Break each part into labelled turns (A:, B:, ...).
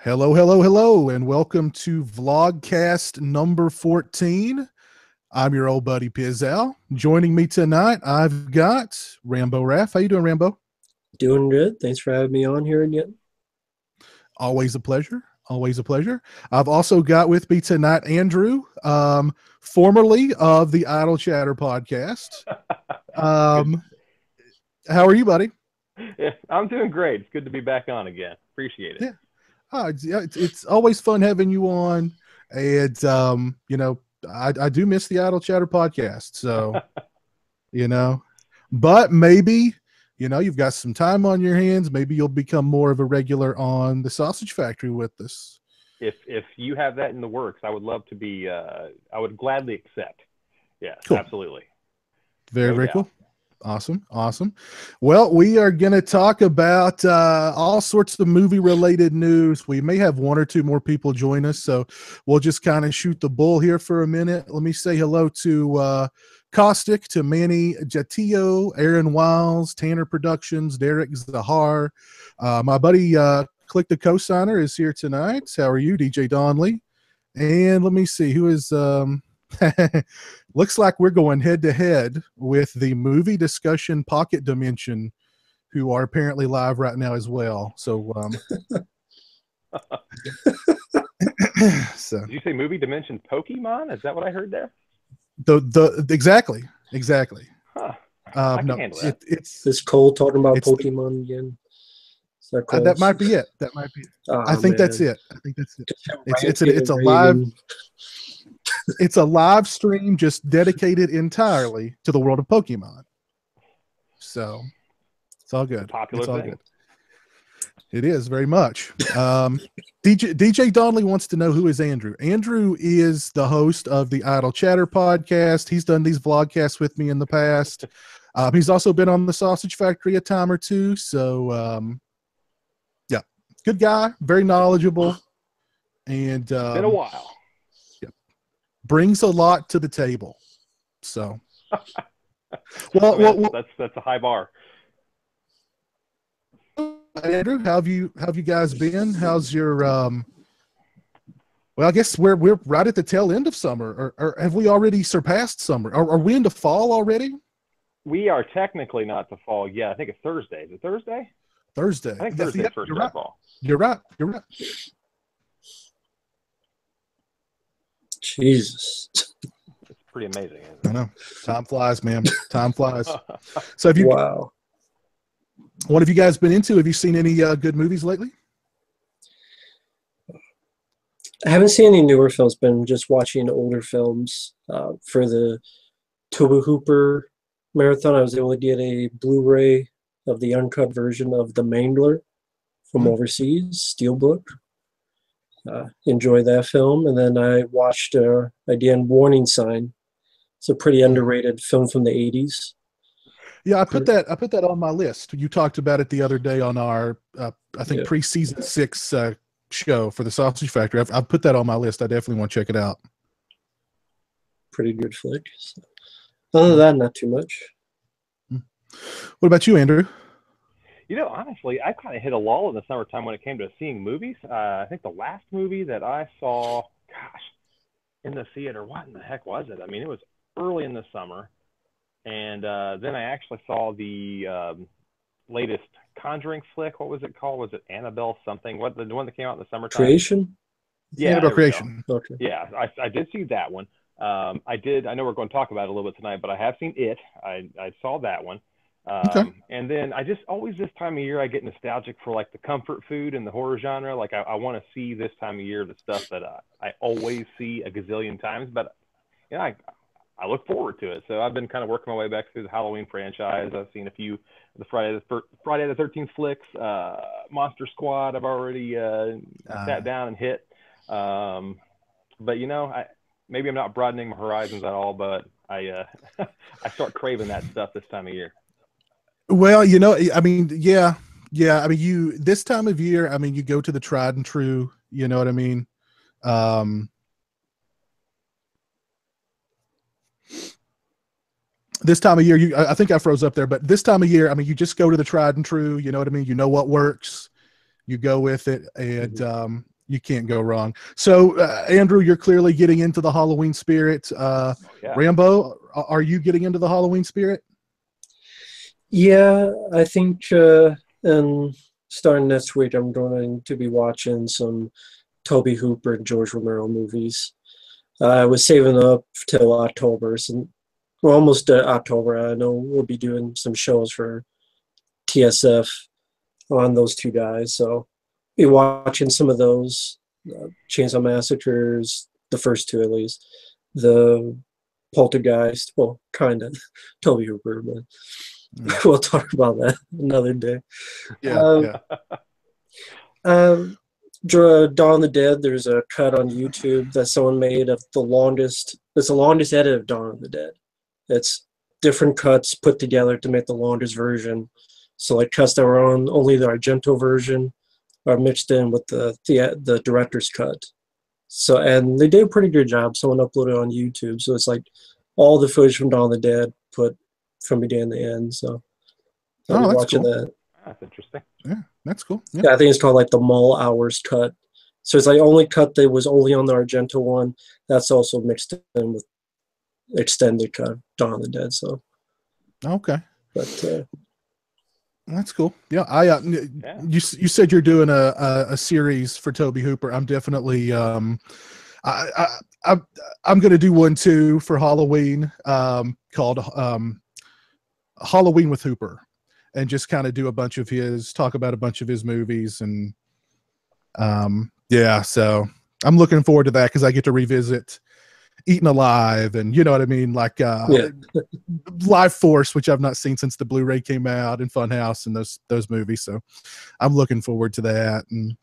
A: Hello, hello, hello, and welcome to Vlogcast number 14. I'm your old buddy Pizowell. Joining me tonight, I've got Rambo Raff. How you doing, Rambo?
B: Doing good. Thanks for having me on here again.
A: Always a pleasure. Always a pleasure. I've also got with me tonight Andrew, formerly of the Idle Chatter podcast. How are you, buddy?
C: Yeah, I'm doing great. It's good to be back on again. Appreciate it.
A: Yeah. It's always fun having you on, and I do miss the Idle Chatter podcast. So, but maybe you've got some time on your hands. Maybe you'll become more of a regular on the Sausage Factory with us.
C: If you have that in the works, I would love to be. I would gladly accept. Yes,
A: cool.
C: Absolutely.
A: Very cool. Awesome. Well, we are going to talk about all sorts of movie-related news. We may have one or two more people join us, so we'll just kind of shoot the bull here for a minute. Let me say hello to Caustic, to Manny Jatillo, Aaron Wiles, Tanner Productions, Derek Zahar. My buddy Click the Co-Signer is here tonight. How are you, DJ Donley? And let me see, who is... looks like we're going head-to-head with the movie discussion Pocket Dimension, who are apparently live right now as well. So,
C: Did you say movie dimension Pokemon? Is that what I heard there?
A: Exactly.
C: Huh. I can handle that.
B: It's Cole talking about Pokemon again.
A: That might be it.
B: Oh,
A: I think that's it. It's a live. It's a live stream just dedicated entirely to the world of Pokemon. So it's all good.
C: Popular thing.
A: Good. It is very much. DJ Donnelly wants to know, who is Andrew? Andrew is the host of the Idle Chatter podcast. He's done these vlogcasts with me in the past. He's also been on the Sausage Factory a time or two. So yeah, good guy, very knowledgeable, and
C: been a while.
A: Brings a lot to the table. So,
C: that's a high bar.
A: Andrew, how have you guys been? How's your well, I guess we're right at the tail end of summer, or have we already surpassed summer? Are we into fall already?
C: We are technically not to fall. Yeah, I think it's Thursday. Is it Thursday?
A: Thursday.
C: I think Thursday first
A: you're right.
C: fall.
A: You're right.
B: Jesus.
C: It's pretty amazing, isn't it?
A: I know. Time flies, man. Time flies. So have you?
B: Wow.
A: What have you guys been into? Have you seen any good movies lately?
B: I haven't seen any newer films, been just watching older films. For the Tobe Hooper marathon, I was able to get a Blu-ray of the uncut version of The Mangler from overseas, Steelbook. Enjoy that film. And then I watched again Warning Sign. It's a pretty underrated film from the 80s.
A: Yeah, I put that on my list. You talked about it the other day on our I think pre-season 6 show for the Sausage Factory. I've put that on my list. I definitely want to check it out.
B: Pretty good flick. So, other than that, not too much.
A: What about you, Andrew?
C: Honestly, I kind of hit a lull in the summertime when it came to seeing movies. I think the last movie that I saw, in the theater, what in the heck was it? I mean, it was early in the summer. And then I actually saw the latest Conjuring flick. What was it called? Was it Annabelle something? The one that came out in the summertime?
B: Creation?
A: Yeah, Annabelle Creation.
B: Okay.
C: Yeah, I did see that one. I know we're going to talk about it a little bit tonight, but I have seen it. I saw that one.
A: Okay.
C: And then I just always, this time of year, I get nostalgic for like the comfort food and the horror genre. Like I want to see this time of year the stuff that I always see a gazillion times, but I look forward to it. So I've been kind of working my way back through the Halloween franchise. I've seen a few of the Friday the 13th flicks, Monster Squad. I've already sat down and hit. But maybe I'm not broadening my horizons at all, but I start craving that stuff this time of year.
A: Well, I mean, yeah. I mean, this time of year, I mean, you go to the tried and true, you know what I mean? This time of year, I think I froze up there, but this time of year, I mean, you just go to the tried and true, you know what I mean? You know what works, you go with it. And You can't go wrong. So, Andrew, you're clearly getting into the Halloween spirit.
C: Yeah.
A: Rambo, are you getting into the Halloween spirit?
B: Yeah, I think and starting next week, I'm going to be watching some Toby Hooper and George Romero movies. I was saving up till October, so we're almost October. I know we'll be doing some shows for TSF on those two guys, so be watching some of those. Chainsaw Massacres, the first two at least. The Poltergeist, well, kind of Toby Hooper, but we'll talk about that another day.
A: Yeah.
B: Dawn of the Dead, there's a cut on YouTube that someone made of the longest edit of Dawn of the Dead. It's different cuts put together to make the longest version. So like cuts that were on only the Argento version are mixed in with the director's cut. So, and they did a pretty good job. Someone uploaded it on YouTube. So it's like all the footage from Dawn of the Dead put from beginning to end. So I'll be watching that.
C: That's interesting.
A: Yeah, that's cool.
B: Yeah, I think it's called like the Mall Hours cut. So it's like only cut that was only on the Argento one. That's also mixed in with extended cut Dawn of the Dead. So
A: okay,
B: but
A: that's cool. Yeah, you said you're doing a series for Toby Hooper. I'm definitely I'm going to do one too for Halloween called Halloween with Hooper, and just kind of talk about a bunch of his movies. And so I'm looking forward to that because I get to revisit Eaten Alive and you know what I mean, like Live Force, which I've not seen since the Blu-ray came out, and Funhouse and those movies. So I'm looking forward to that. And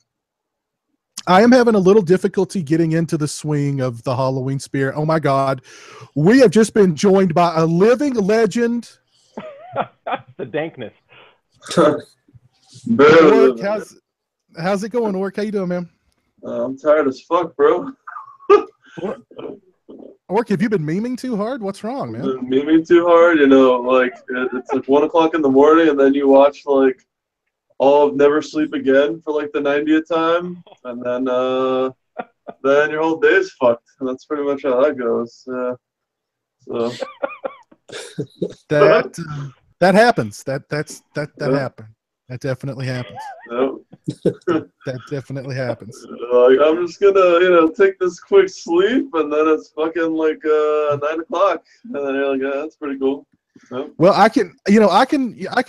A: I am having a little difficulty getting into the swing of the Halloween spirit. Oh my God. We have just been joined by a living legend.
C: The dankness.
A: Orc, how's it going, Orc? How you doing, man?
D: I'm tired as fuck, bro.
A: Orc, have you been memeing too hard? What's wrong, man?
D: Been memeing too hard, like it's like 1 o'clock in the morning, and then you watch like all of Never Sleep Again for like the 90th time, and then your whole day's fucked, and that's pretty much how that goes. So
A: that happens. That happened. That definitely happens.
D: Yep.
A: That definitely happens.
D: Like, I'm just gonna take this quick sleep, and then it's fucking like 9 o'clock, and then you're like, that's pretty cool. Yep.
A: Well, I can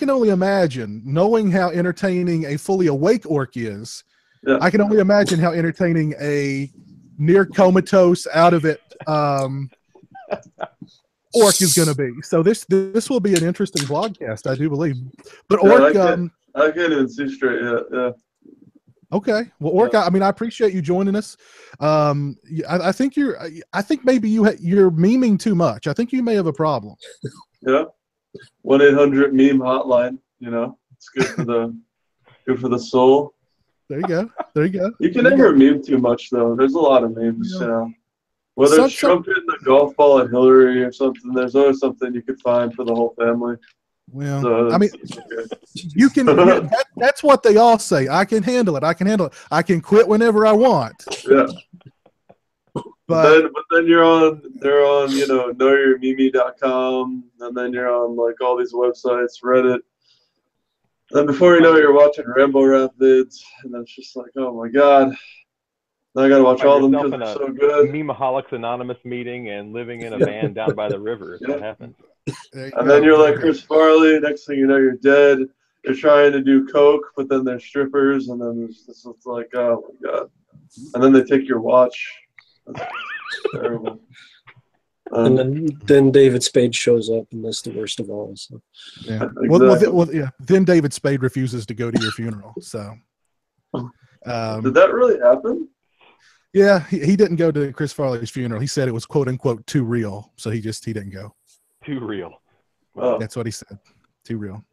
A: only imagine, knowing how entertaining a fully awake Orc is.
D: Yeah.
A: I can only imagine how entertaining a near comatose, out of it Orc is going to be. So this will be an interesting vlogcast, I do believe. But Orc,
D: I can't even see straight yet. Yeah.
A: Okay. Well, Orc, I appreciate you joining us. I think maybe you're memeing too much. I think you may have a problem.
D: Yeah. 1-800 meme hotline. It's good for the soul.
A: There you go.
D: You can never meme too much though. There's a lot of memes. Whether it's Trump hitting the golf ball at Hillary or something, there's always something you could find for the whole family.
A: Well, so you can. That's what they all say. I can handle it. I can quit whenever I want.
D: Yeah. But then they're on knowyourmeme.com, and then you're on like all these websites, Reddit. And before you know it, you're watching Rambo rap vids, and then it's just like, oh my God. Now I gotta watch all of them because they're so good.
C: Memeaholics Anonymous meeting and living in a van down by the river. Is what happens.
D: And then you're like Chris Farley. Next thing you know, you're dead. You're trying to do coke, but then they're strippers, and then it's like, oh my God. And then they take your watch. That's terrible.
B: And then David Spade shows up, and that's the worst of all. So.
A: Yeah. Exactly. Then David Spade refuses to go to your funeral. So.
D: Did that really happen?
A: Yeah, he didn't go to Chris Farley's funeral. He said it was "quote unquote" too real, so he didn't go.
C: Too real.
A: That's what he said. Too real.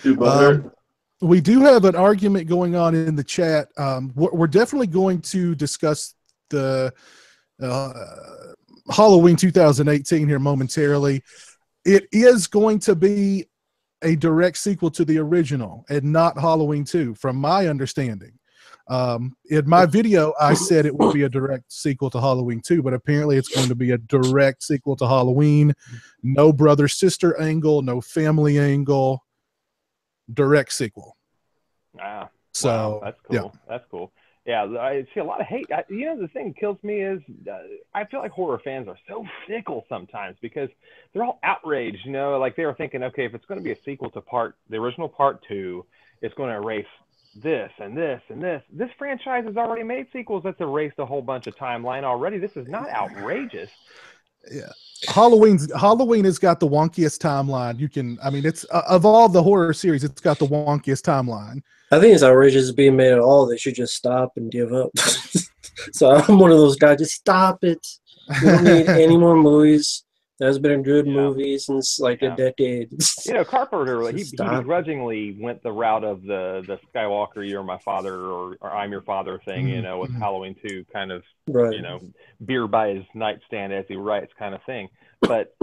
D: Too
A: we do have an argument going on in the chat. We're definitely going to discuss the Halloween 2018 here momentarily. It is going to be a direct sequel to the original and not Halloween 2, from my understanding. In my video, I said it would be a direct sequel to Halloween 2, but apparently it's going to be a direct sequel to Halloween. No brother-sister angle, no family angle, direct sequel.
C: Ah,
A: So
C: wow, that's cool.
A: yeah.
C: That's cool. Yeah, I see a lot of hate. The thing that kills me is I feel like horror fans are so fickle sometimes because they're all outraged. Like they were thinking, okay, if it's going to be a sequel to the original part 2, it's going to erase this and this and this. This franchise has already made sequels that's erased a whole bunch of timeline already. This is not outrageous.
A: Yeah. Halloween has got the wonkiest timeline. It's of all the horror series, it's got the wonkiest timeline.
B: I think it's outrageous being made at all. They should just stop and give up. So I'm one of those guys. Just stop it. We don't need any more movies. There's been a good movie since like a decade.
C: Carpenter, he begrudgingly went the route of the Skywalker, you're my father, or I'm your father thing, with Halloween 2 kind of, beer by his nightstand as he writes kind of thing. But,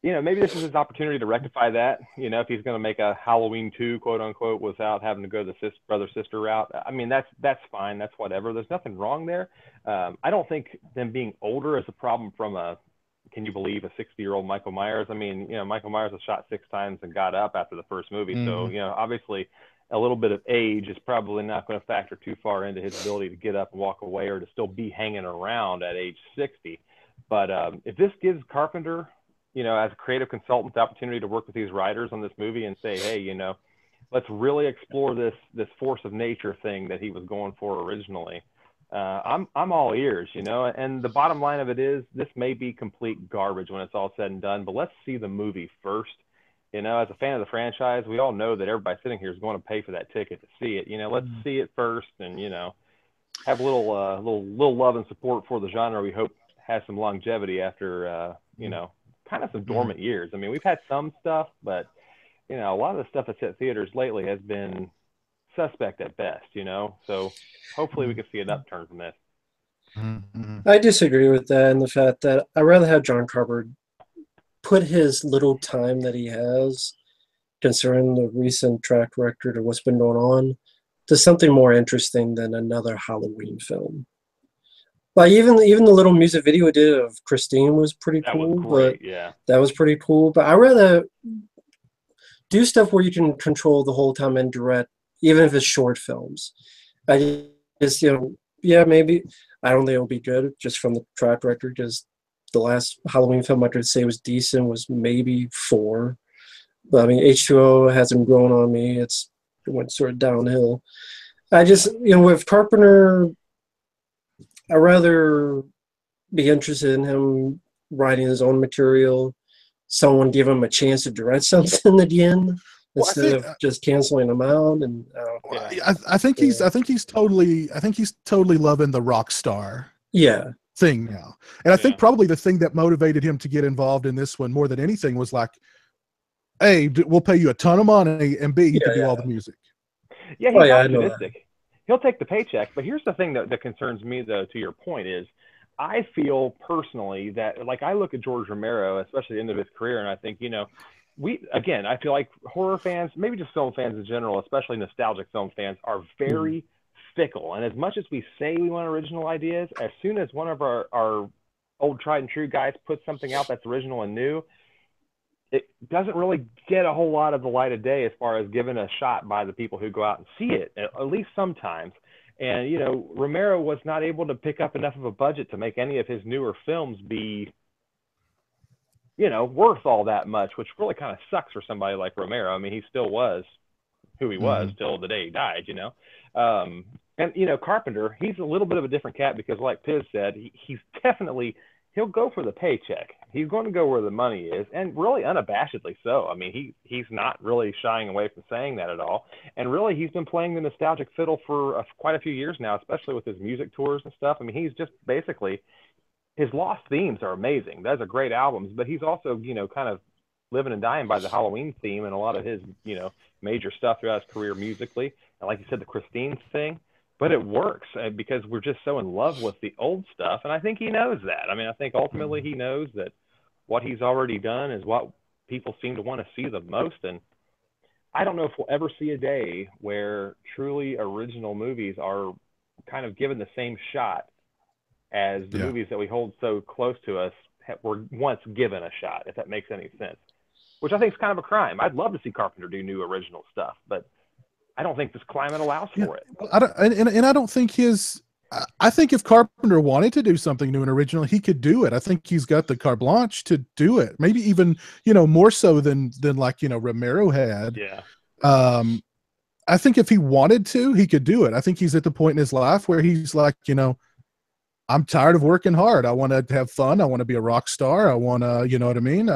C: maybe this is his opportunity to rectify that, if he's going to make a Halloween 2, quote unquote, without having to go the brother-sister route. I mean, that's fine. That's whatever. There's nothing wrong there. I don't think them being older is a problem from can you believe a 60-year-old Michael Myers? I mean, Michael Myers was shot 6 times and got up after the first movie. Mm-hmm. So, obviously a little bit of age is probably not going to factor too far into his ability to get up and walk away or to still be hanging around at age 60. But if this gives Carpenter, as a creative consultant, the opportunity to work with these writers on this movie and say, hey, let's really explore this force of nature thing that he was going for originally. I'm all ears, and the bottom line of it is this may be complete garbage when it's all said and done, but let's see the movie first. As a fan of the franchise, we all know that everybody sitting here is going to pay for that ticket to see it. Let's see it first and, have a little love and support for the genre we hope has some longevity after, kind of some dormant years. I mean, we've had some stuff, but, a lot of the stuff that's at theaters lately has been suspect at best, so hopefully we can see an upturn from this.
B: I disagree with that and the fact that I'd rather have John Carpenter put his little time that he has, considering the recent track record of what's been going on, to something more interesting than another Halloween film. Like even the little music video we did of Christine was pretty cool.
C: That was great,
B: That was pretty cool. But I'd rather do stuff where you can control the whole time and direct, even if it's short films. I just, maybe I don't think it'll be good just from the track record, because the last Halloween film I could say was decent was maybe 4. But I mean, H2O hasn't grown on me. It went sort of downhill. I just, with Carpenter, I'd rather be interested in him writing his own material, someone give him a chance to direct something again. Instead of just canceling him out, and
A: I think he's totally loving the rock star thing now, and I think probably the thing that motivated him to get involved in this one more than anything was like, A, we'll pay you a ton of money, and B, you can do all the music.
C: Yeah, he's optimistic. He'll take the paycheck, but here's the thing that concerns me, though. To your point, is I feel personally that, like, I look at George Romero, especially the end of his career, and I think, I feel like horror fans, maybe just film fans in general, especially nostalgic film fans, are very fickle. And as much as we say we want original ideas, as soon as one of our old tried and true guys puts something out that's original and new, it doesn't really get a whole lot of the light of day as far as given a shot by the people who go out and see it, at least sometimes. And, Romero was not able to pick up enough of a budget to make any of his newer films be worth all that much, which really kind of sucks for somebody like Romero. I mean, he still was who he was till the day he died, and, Carpenter, he's a little bit of a different cat because, like Piz said, he's definitely, he'll go for the paycheck. He's going to go where the money is, and really unabashedly so. I mean, he's not really shying away from saying that at all. And really, he's been playing the nostalgic fiddle for quite a few years now, especially with his music tours and stuff. I mean, he's just basically, his Lost themes are amazing. Those are great albums, but he's also, kind of living and dying by the Halloween theme and a lot of his, major stuff throughout his career musically. And like you said, the Christine thing, but it works because we're just so in love with the old stuff. And I think he knows that. I mean, I think ultimately he knows that what he's already done is what people seem to want to see the most. And I don't know if we'll ever see a day where truly original movies are kind of given the same shot as the movies that we hold so close to us were once given a shot, if that makes any sense. Which I think is kind of a crime. I'd love to see Carpenter do new original stuff, but I don't think this climate allows for it.
A: Well, I don't think I think if Carpenter wanted to do something new and original, he could do it. I think he's got the carte blanche to do it. Maybe even, more so than like, Romero had.
C: Yeah.
A: I think if he wanted to, he could do it. I think he's at the point in his life where he's like, I'm tired of working hard. I want to have fun. I want to be a rock star. I want to, you know what I mean?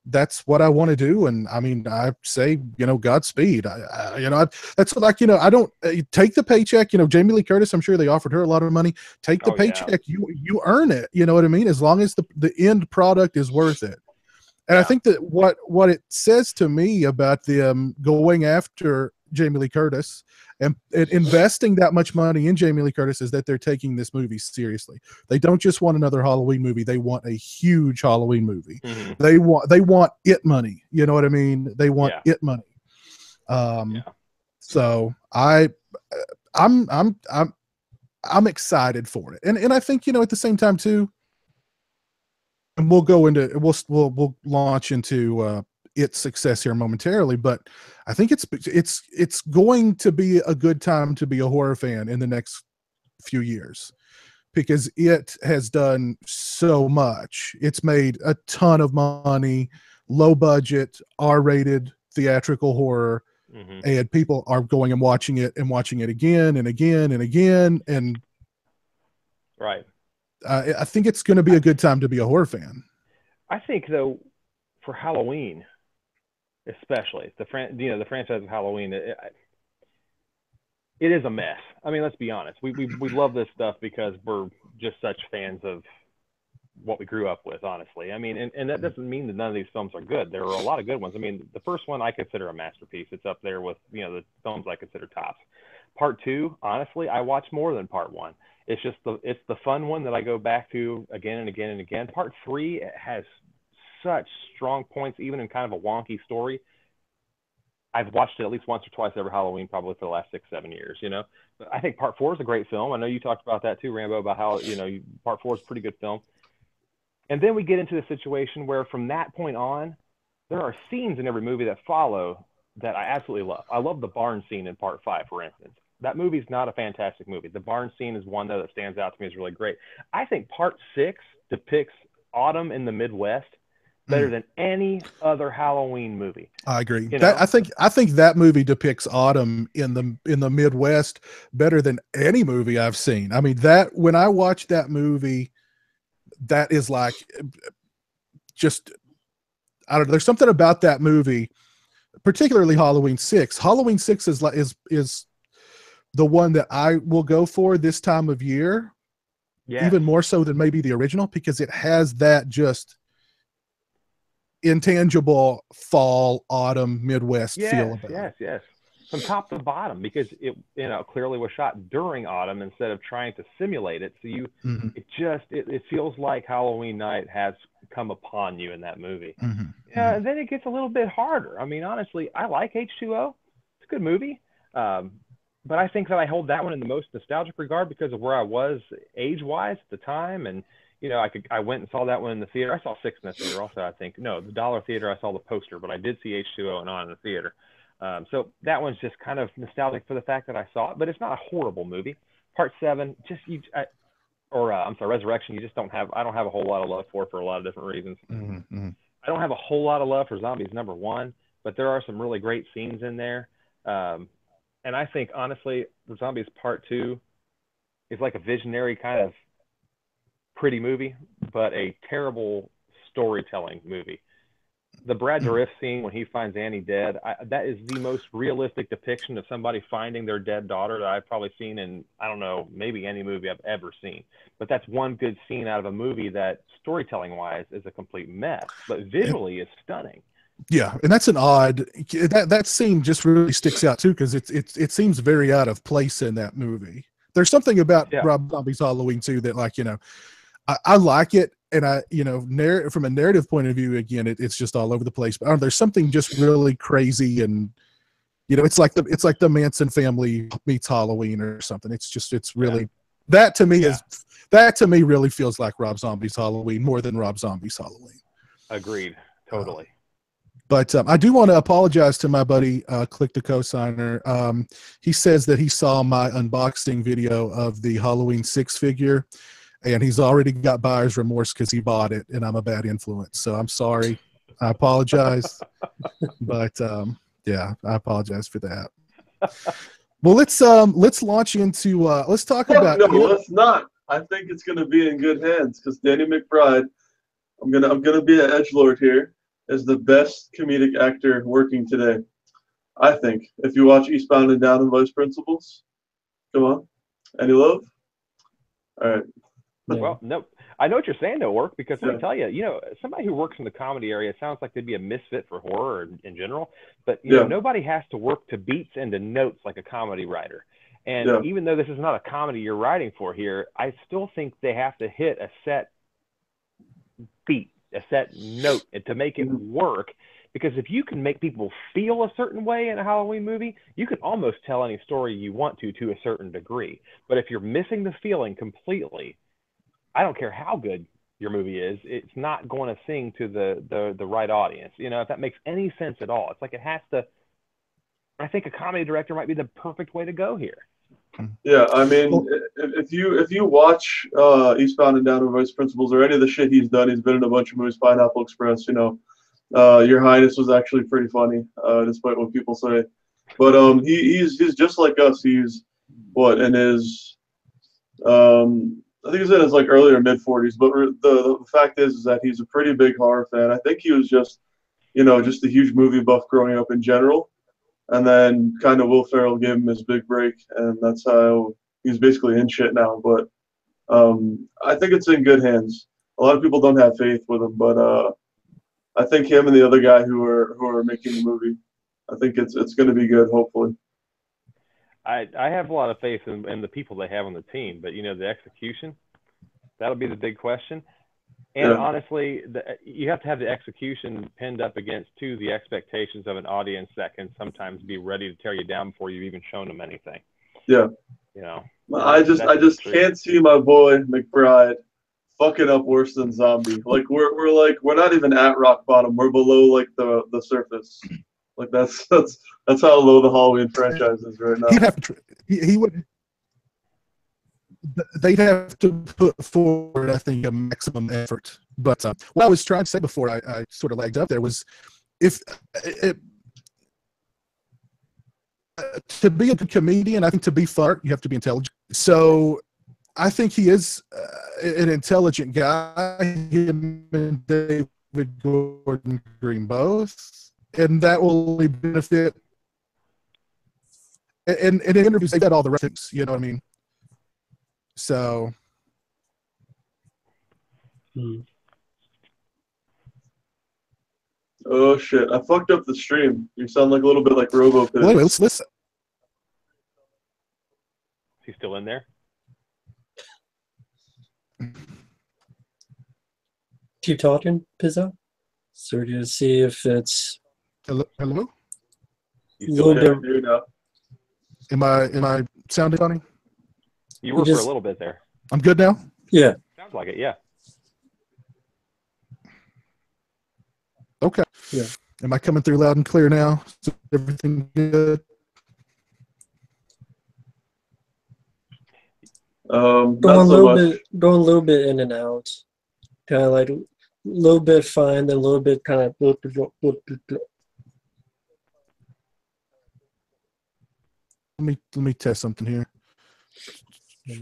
A: That's what I want to do. And I mean, I say, Godspeed. That's like, I don't take the paycheck, Jamie Lee Curtis, I'm sure they offered her a lot of money. Take the paycheck. Yeah. You earn it. You know what I mean? As long as the end product is worth it. And I think that what it says to me about them going after Jamie Lee Curtis and investing that much money in Jamie Lee Curtis is that they're taking this movie seriously. They don't just want another Halloween movie. They want a huge Halloween movie. Mm-hmm. They want it money. You know what I mean? They want it money. So I'm excited for it. And I think, at the same time too, and we'll launch into its success here momentarily, but I think it's going to be a good time to be a horror fan in the next few years because it has done so much. It's made a ton of money, low budget, R-rated theatrical horror, and people are going and watching it again and again and again. And
C: right.
A: I think it's going to be a good time to be a horror fan.
C: I think though, for Halloween, especially the franchise of Halloween, it is a mess. I mean, let's be honest. We love this stuff because we're just such fans of what we grew up with, honestly. I mean, and that doesn't mean that none of these films are good. There are a lot of good ones. I mean, the first one I consider a masterpiece. It's up there with, the films I consider tops. Part 2, honestly, I watch more than part 1. It's just it's the fun one that I go back to again and again and again. Part 3 has such strong points, even in kind of a wonky story. I've watched it at least once or twice every Halloween, probably for the last 6-7 years. But I think Part 4 is a great film. I know you talked about that too, Rambo, about how Part 4 is a pretty good film. And then we get into the situation where, from that point on, there are scenes in every movie that follow that I absolutely love. I love the barn scene in Part 5, for instance. That movie's not a fantastic movie. The barn scene is one that stands out to me as really great. I think Part 6 depicts autumn in the Midwest better than any other Halloween movie.
A: I agree. I think that movie depicts autumn in the Midwest better than any movie I've seen. I mean, that when I watch that movie, that is like just, I don't know. There's something about that movie, particularly Halloween 6. Halloween 6 is the one that I will go for this time of year, even more so than maybe the original, because it has that just intangible fall, autumn, Midwest feel about it.
C: Yes. From top to bottom, because it clearly was shot during autumn instead of trying to simulate it. So it feels like Halloween night has come upon you in that movie. And then it gets a little bit harder. I mean, honestly, I like H2O. It's a good movie. But I think that I hold that one in the most nostalgic regard because of where I was age-wise at the time. And, I went and saw that one in the theater. I saw 6 in the theater also, I think. No, the Dollar Theater, I saw the poster, but I did see H2O and on in the theater. So that one's just kind of nostalgic for the fact that I saw it, but it's not a horrible movie. Part 7, Resurrection, I don't have a whole lot of love for a lot of different reasons. I don't have a whole lot of love for Zombies number 1, but there are some really great scenes in there. And I think, honestly, Zombies Part 2 is like a visionary kind of pretty movie, but a terrible storytelling movie. The Brad Dourif scene when he finds Annie dead, that is the most realistic depiction of somebody finding their dead daughter that I've probably seen in, I don't know, maybe any movie I've ever seen. But that's one good scene out of a movie that, storytelling-wise, is a complete mess, but visually is stunning.
A: Yeah, and that's an odd that scene just really sticks out too because it seems very out of place in that movie. There's something about Rob Zombie's Halloween too that, like, I like it, and from a narrative point of view, again, it's just all over the place. But there's something just really crazy and it's like the Manson family meets Halloween or something. It's really that to me really feels like Rob Zombie's Halloween more than Rob Zombie's Halloween.
C: Agreed. Totally.
A: But I do want to apologize to my buddy, Click the Cosigner. He says that he saw my unboxing video of the Halloween 6 figure, and he's already got buyer's remorse because he bought it, and I'm a bad influence. So I'm sorry. I apologize. But yeah, I apologize for that. Well, let's launch into let's talk about.
D: No, let's not. I think it's going to be in good hands because Danny McBride. I'm gonna be an edgelord here. Is the best comedic actor working today. I think. If you watch Eastbound and Down and Vice Principals, come on, any love? All right.
C: Well, no, I know what you're saying, though, Work, because let me tell you, somebody who works in the comedy area sounds like they'd be a misfit for horror in general. But you know, nobody has to work to beats and to notes like a comedy writer. And even though this is not a comedy you're writing for here, I still think they have to hit a set beat, a set note, and to make it work. Because if you can make people feel a certain way in a Halloween movie, you can almost tell any story you want to a certain degree. But if you're missing the feeling completely, I don't care how good your movie is, it's not going to sing to the right audience. You know, if that makes any sense at all. It's like it has to. I think a comedy director might be the perfect way to go here.
D: Yeah, I mean, if you watch Eastbound and Down and Vice Principals or any of the shit he's done, he's been in a bunch of movies. Pineapple Express, you know, Your Highness was actually pretty funny, despite what people say. But he's just like us. He's in his I think he's in his like earlier mid-40s. But the fact is that he's a pretty big horror fan. I think he was just a huge movie buff growing up in general. And then kind of Will Ferrell gave him his big break, and that's how he's basically in shit now. But I think it's in good hands. A lot of people don't have faith with him, but I think him and the other guy who are making the movie, I think it's going to be good, hopefully.
C: I have a lot of faith in the people they have on the team, but the execution, that'll be the big question. And honestly, you have to have the execution pinned up against, too, the expectations of an audience that can sometimes be ready to tear you down before you've even shown them anything.
D: Yeah. I just can't see my boy McBride fucking up worse than Zombie. Like we're not even at rock bottom. We're below like the surface. Like that's how low the Halloween franchise is right now.
A: He'd have to. He would. They'd have to put forward, I think, a maximum effort. But what I was trying to say before I sort of lagged up there was, to be a good comedian, I think to be fun, you have to be intelligent. So I think he is an intelligent guy. Him and David Gordon Green both, and that will only benefit. And in interviews, they've got all the right things. You know what I mean? So.
D: Oh shit! I fucked up the stream. You sound like a little bit like RoboPiz.
A: Well, anyway, let's.
C: He's still in there.
B: Keep talking, Pizzo. So we're gonna see if it's.
A: Hello.
C: You still
D: there now?
A: Am I sounding funny?
C: You were for a little bit there.
A: I'm good now?
B: Yeah.
C: Sounds like it, yeah.
A: Okay.
B: Yeah.
A: Am I coming through loud and clear now? Is everything good?
B: Going a little bit in and out. Kind of like a little bit fine, then a little bit kind of.
A: Let me test something here.
B: It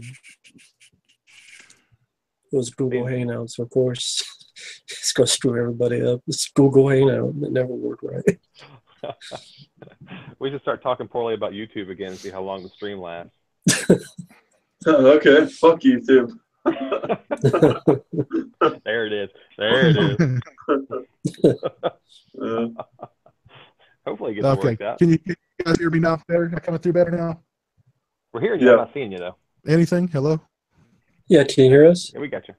B: was Google Hangouts, of course. It's gonna screw everybody up. It's Google Hangout. It never worked right.
C: We should start talking poorly about YouTube again and see how long the stream lasts.
D: Okay, fuck YouTube.
C: There it is. Hopefully it gets worked out.
A: Can you guys hear me now better? Am I coming through better now?
C: We're hearing you. I'm not seeing you, though.
A: Anything? Hello?
B: Yeah, can you hear us?
C: Yeah, we got you.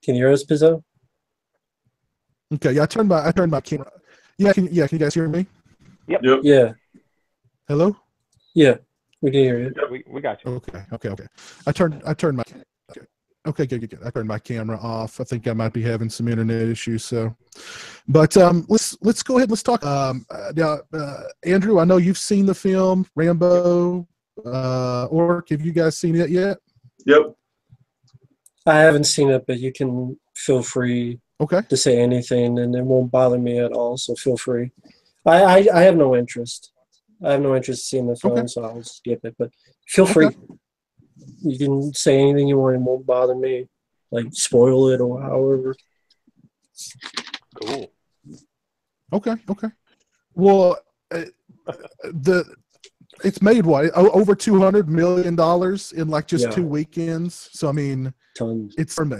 B: Can you hear us, Pizzo?
A: Okay, yeah, I turned my camera. Can you guys hear me?
C: Yep.
B: Yeah.
A: Hello?
B: Yeah. We can hear you.
C: We got you.
A: Okay. I turned my okay, good. I turned my camera off. I think I might be having some internet issues. So, but let's go ahead. Let's talk. Now, Andrew, I know you've seen the film Rambo. Orc, have you guys seen it yet?
D: Yep.
B: I haven't seen it, but you can feel free to say anything, and it won't bother me at all. So feel free. I have no interest. I have no interest in seeing the film, so I'll skip it. But feel free. You can say anything you want; it won't bother me. Like spoil it or however.
C: Cool.
A: Okay. Well, it's made what over $200 million in like just 2 weekends. So I mean,
B: tons.
A: It's an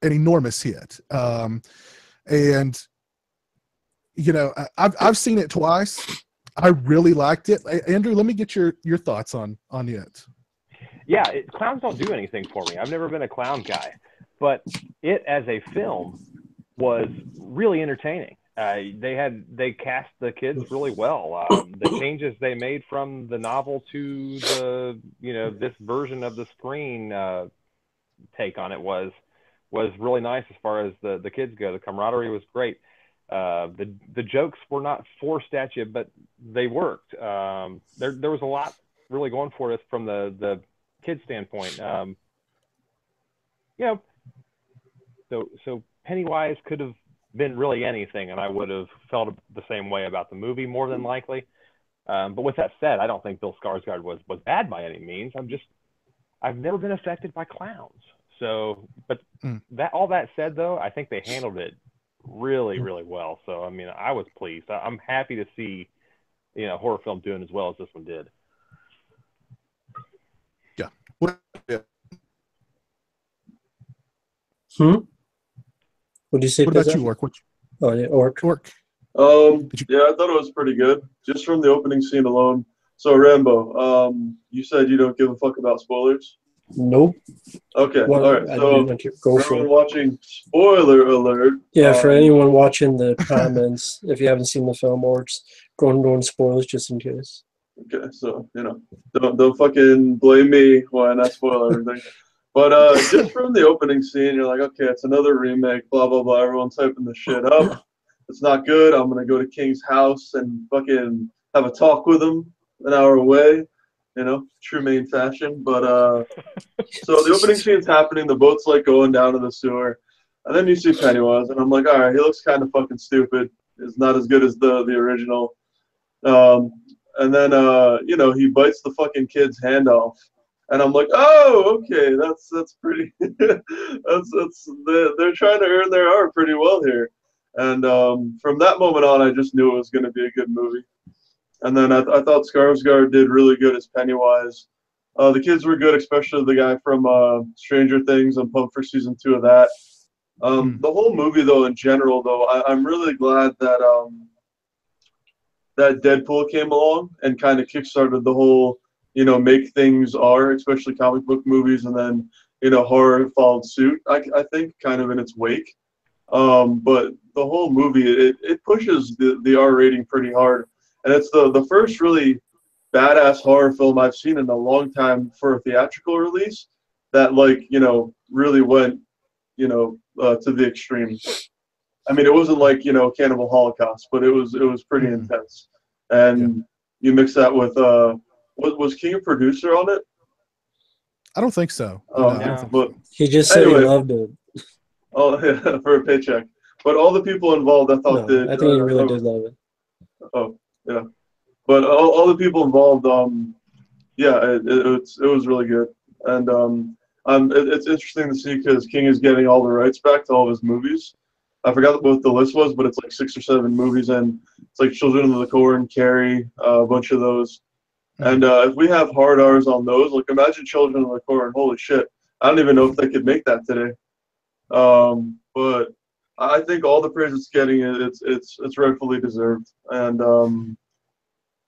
A: enormous hit. And you know, I've seen it twice. I really liked it. Andrew, let me get your thoughts on it.
C: Yeah, clowns don't do anything for me. I've never been a clown guy, but it as a film was really entertaining. They cast the kids really well. The changes they made from the novel to the this version of the screen take on it was really nice as far as the kids go. The camaraderie was great. The jokes were not forced at you, but they worked. There was a lot really going for us from the kids standpoint. So Pennywise could have been really anything, and I would have felt the same way about the movie more than likely. But with that said, I don't think Bill Skarsgård was bad by any means. I've never been affected by clowns. So, but all that said, though, I think they handled it really, really well. So, I mean, I was pleased. I'm happy to see, a horror film doing as well as this one did.
A: Yeah.
B: What did you say?
A: What about you, Orc?
B: Orc.
D: Yeah, I thought it was pretty good, just from the opening scene alone. So, Rambo, you said you don't give a fuck about spoilers?
B: Nope.
D: Okay,
B: well,
D: all right. So,
B: everyone
D: watching, spoiler alert.
B: Yeah, for anyone watching the comments, if you haven't seen the film, Orcs, go on spoilers just in case.
D: Okay, so, don't fucking blame me when I spoil everything. But just from the opening scene, you're like, okay, it's another remake, blah, blah, blah. Everyone's hyping the shit up. It's not good. I'm going to go to King's house and fucking have a talk with him an hour away, true Maine fashion. But so the opening scene's happening. The boat's like going down to the sewer. And then you see Pennywise, and I'm like, all right, he looks kind of fucking stupid. It's not as good as the original. And then, he bites the fucking kid's hand off. And I'm like, oh, okay, that's pretty. they're trying to earn their art pretty well here. And from that moment on, I just knew it was going to be a good movie. And then I thought Skarsgård did really good as Pennywise. The kids were good, especially the guy from Stranger Things. I'm pumped for season 2 of that. The whole movie, though, in general, though, I'm really glad that that Deadpool came along and kind of kickstarted the whole, make things R, especially comic book movies, and then, horror followed suit, I think, kind of in its wake. But the whole movie, it pushes the R rating pretty hard. And it's the first really badass horror film I've seen in a long time for a theatrical release that, really went, to the extreme. I mean, it wasn't like, Cannibal Holocaust, but it was pretty intense. And you mix that with, was King a producer on it?
A: I don't think so.
D: But
B: he just said he loved it.
D: Oh, yeah, for a paycheck. But all the people involved, I thought did.
B: I think he really did love it.
D: Oh, yeah. But all the people involved, it was really good. And it's interesting to see because King is getting all the rights back to all of his movies. I forgot what the list was, but it's like 6 or 7 movies, and it's like Children of the Corn, Carrie, a bunch of those. And if we have hard R's on those, like imagine Children of the Corn, holy shit. I don't even know if they could make that today. But I think all the praise it's getting, it's rightfully deserved. And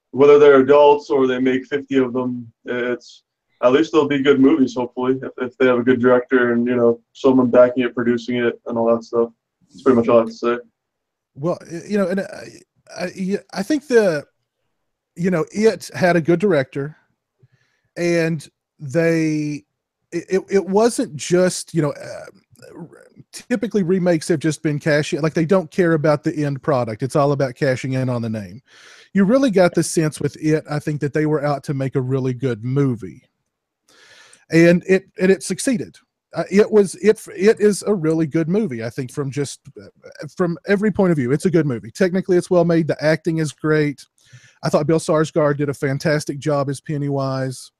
D: whether they're adults or they make 50 of them, it's at least they'll be good movies, hopefully, if they have a good director and, someone backing it, producing it, and all that stuff. That's pretty much all I have to say.
A: Well, I think it had a good director, and it wasn't just, typically remakes have just been cashing, like they don't care about the end product. It's all about cashing in on the name. You really got the sense with it, I think, that they were out to make a really good movie, and it succeeded. It is a really good movie. I think from every point of view, it's a good movie. Technically, it's well made. The acting is great. I thought Bill Skarsgård did a fantastic job as Pennywise.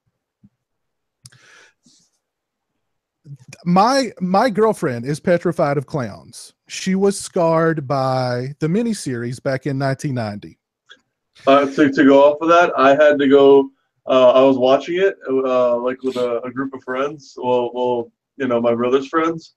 A: My girlfriend is petrified of clowns. She was scarred by the miniseries back in 1990.
D: To go off of that, I had to go. I was watching it like with a group of friends. Well, my brother's friends,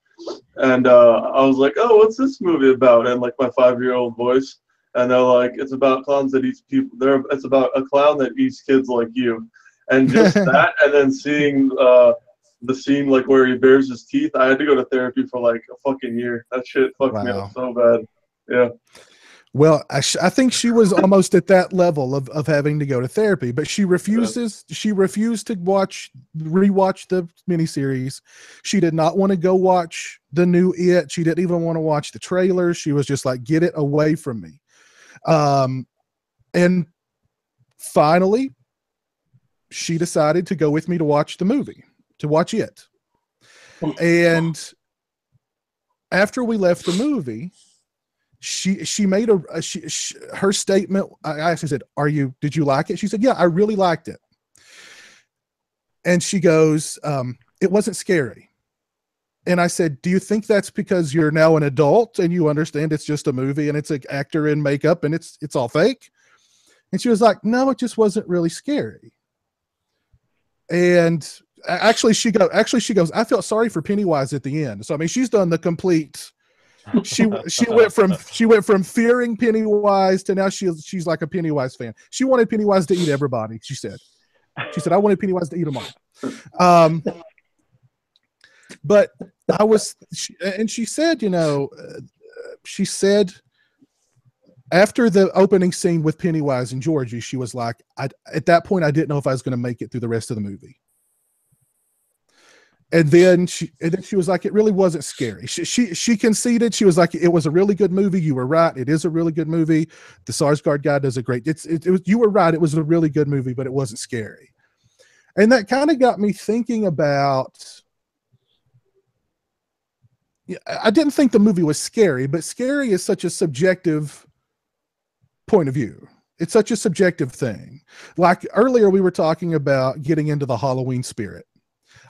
D: and I was like, "Oh, what's this movie about?" And like my 5-year-old voice, and they're like, "It's about clowns that eat people." It's about a clown that eats kids like you, and just that, and then seeing the scene like where he bares his teeth. I had to go to therapy for like a fucking year. That shit fucked me up so bad. Yeah.
A: Well, I think she was almost at that level of having to go to therapy, but she refuses. She refused to rewatch the miniseries. She did not want to go watch the new It. She didn't even want to watch the trailers. She was just like, get it away from me. And finally, she decided to go with me to watch the movie, to watch It. And after we left the movie, she made her statement. I actually said, did you like it? She said, yeah, I really liked it. And she goes, it wasn't scary. And I said, do you think that's because you're now an adult and you understand it's just a movie and it's an actor in makeup and it's all fake? And she was like, no, it just wasn't really scary. And actually she goes, I felt sorry for Pennywise at the end. So, I mean, she's done the complete, she went from fearing Pennywise to now she's like a Pennywise fan. She wanted Pennywise to eat everybody. She said, I wanted Pennywise to eat them all. But she said, she said after the opening scene with Pennywise and Georgie, she was like, at that point, I didn't know if I was going to make it through the rest of the movie. And then she was like, it really wasn't scary. She conceded. She was like, it was a really good movie. You were right. It is a really good movie. The Skarsgård guy does a great. You were right. It was a really good movie, but it wasn't scary. And that kind of got me thinking about. I didn't think the movie was scary, but scary is such a subjective point of view. It's such a subjective thing. Like earlier, we were talking about getting into the Halloween spirit.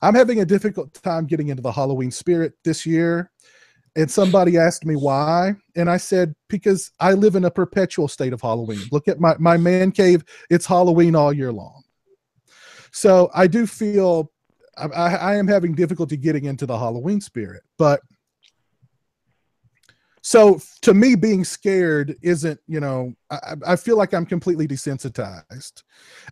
A: I'm having a difficult time getting into the Halloween spirit this year. And somebody asked me why. And I said, because I live in a perpetual state of Halloween. Look at my man cave. It's Halloween all year long. So I do feel I am having difficulty getting into the Halloween spirit. But so to me, being scared isn't, I feel like I'm completely desensitized.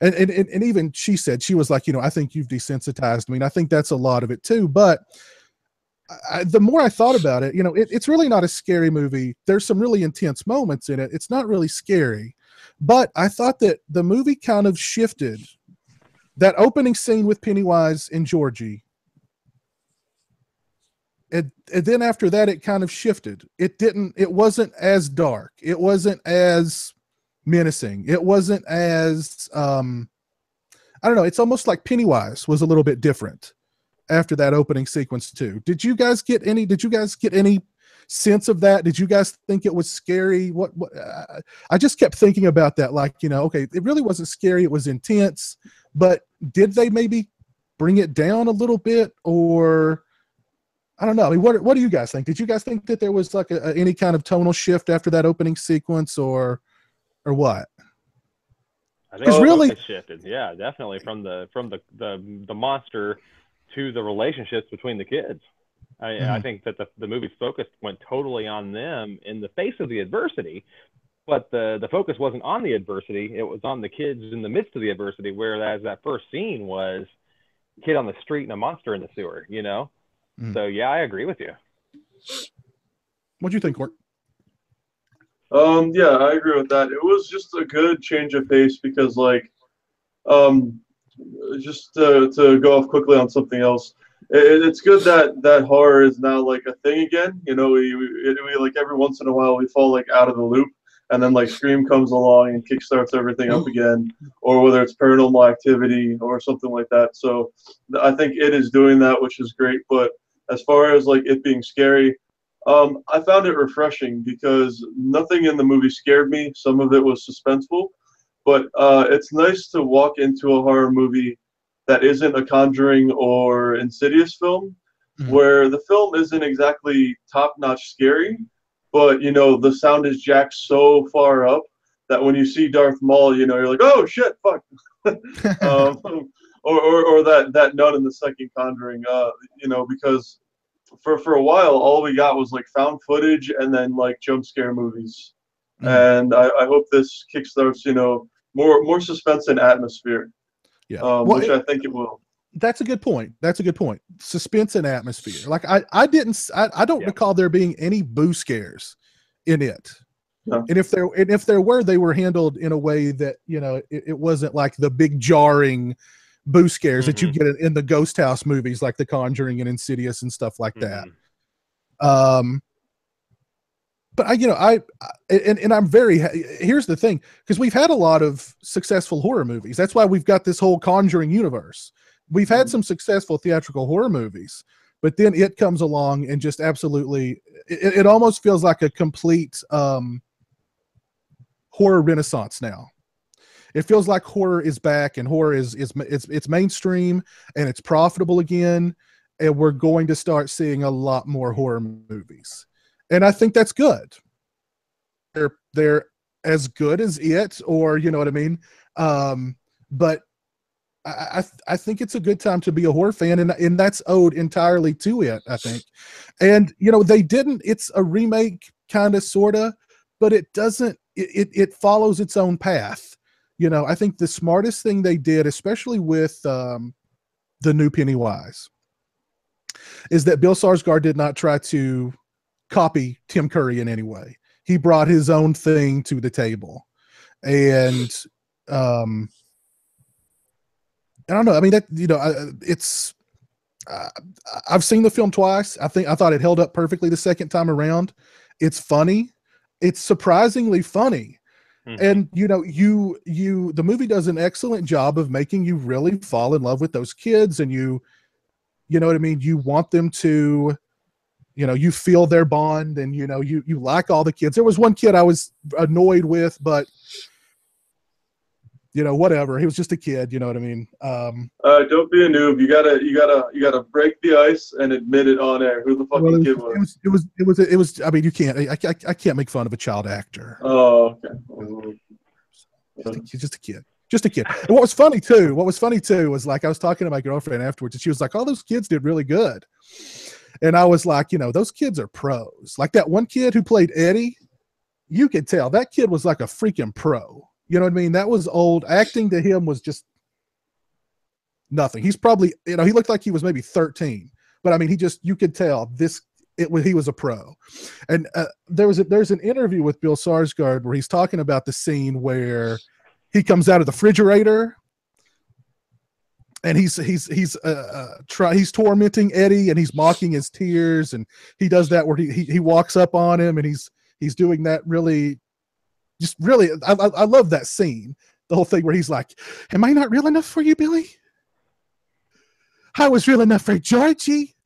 A: And even she said, she was like, I think you've desensitized me. And I think that's a lot of it too. But the more I thought about it, it's really not a scary movie. There's some really intense moments in it. It's not really scary. But I thought that the movie kind of shifted. That opening scene with Pennywise and Georgie. And then after that, it kind of shifted. It wasn't as dark. It wasn't as menacing. It wasn't as, I don't know. It's almost like Pennywise was a little bit different after that opening sequence too. Did you guys get any sense of that? Did you guys think it was scary? I just kept thinking about that. Like, okay, it really wasn't scary. It was intense, but did they maybe bring it down a little bit, or I don't know. I mean, what do you guys think? Did you guys think that there was like any kind of tonal shift after that opening sequence, or what?
C: I think really it shifted. Yeah, definitely from the monster to the relationships between the kids. I think that the movie's focus went totally on them in the face of the adversity, but the focus wasn't on the adversity. It was on the kids in the midst of the adversity, whereas that first scene was a kid on the street and a monster in the sewer, So, yeah, I agree with you.
A: What do you think, Court?
D: Yeah, I agree with that. It was just a good change of pace because, like, um, just to go off quickly on something else, it's good that horror is now like a thing again. You know, we like every once in a while we fall like out of the loop, and then like Scream comes along and kickstarts everything up again, or whether it's Paranormal Activity or something like that. So I think it is doing that, which is great. But as far as like it being scary, I found it refreshing because nothing in the movie scared me. Some of it was suspenseful, but it's nice to walk into a horror movie that isn't a Conjuring or Insidious film,
A: Mhm.
D: where the film isn't exactly top-notch scary, but you know the sound is jacked so far up that when you see Darth Maul, you know you're like, oh shit, fuck. um, or that nun in the second Conjuring, you know, because for a while all we got was like found footage and then like jump scare movies,
A: Mm.
D: and I hope this kickstarts, you know, more suspense and atmosphere,
A: Yeah. Well,
D: which I think it will.
A: that's a good point. That's a good point. Suspense and atmosphere. Like I don't
C: Yeah.
A: recall there being any boo scares in it.
D: No.
A: And if there were, they were handled in a way that, you know, it wasn't like the big jarring boo scares that you get in the ghost house movies like The Conjuring and Insidious and stuff like that. But and I'm very, here's the thing, because we've had a lot of successful horror movies. That's why we've got this whole Conjuring universe. We've had some successful theatrical horror movies, but then it comes along and just absolutely, it almost feels like a complete horror renaissance now. It feels like horror is back and horror it's mainstream and it's profitable again, and we're going to start seeing a lot more horror movies. And I think that's good. They're as good as it, or you know what I mean. But I think it's a good time to be a horror fan, and that's owed entirely to it, I think. And you know, they didn't. It's a remake, kind of, sorta, but it doesn't. It follows its own path. You know, I think the smartest thing they did, especially with the new Pennywise, is that Bill Skarsgård did not try to copy Tim Curry in any way. He brought his own thing to the table, and I don't know. I mean, that, you know, it's. I've seen the film twice. I thought it held up perfectly the second time around. It's funny. It's surprisingly funny. And you know, the movie does an excellent job of making you really fall in love with those kids, and you know what I mean. You want them to, you know, you feel their bond, and you know, you like all the kids. There was one kid I was annoyed with, but you know, whatever. He was just a kid. You know what I mean.
D: Don't be a noob. You gotta break the ice and admit it on air. Who the fucking kid was?
A: It was. I mean, you can't. I can't make fun of a child actor.
D: Oh, okay.
A: He's just a kid. Just a kid. And what was funny too was, like, I was talking to my girlfriend afterwards, and she was like, "Oh, those kids did really good." And I was like, you know, those kids are pros. Like that one kid who played Eddie, you could tell that kid was like a freaking pro. You know what I mean? That was old. Acting to him was just nothing. He's probably, you know, he looked like he was maybe 13, but I mean, you could tell he was a pro. And there's an interview with Bill Skarsgård where he's talking about the scene where he comes out of the refrigerator and he's tormenting Eddie, and he's mocking his tears, and he does that where he walks up on him, and he's doing that really. Just really, I love that scene. The whole thing where he's like, "Am I not real enough for you, Billy? I was real enough for Georgie."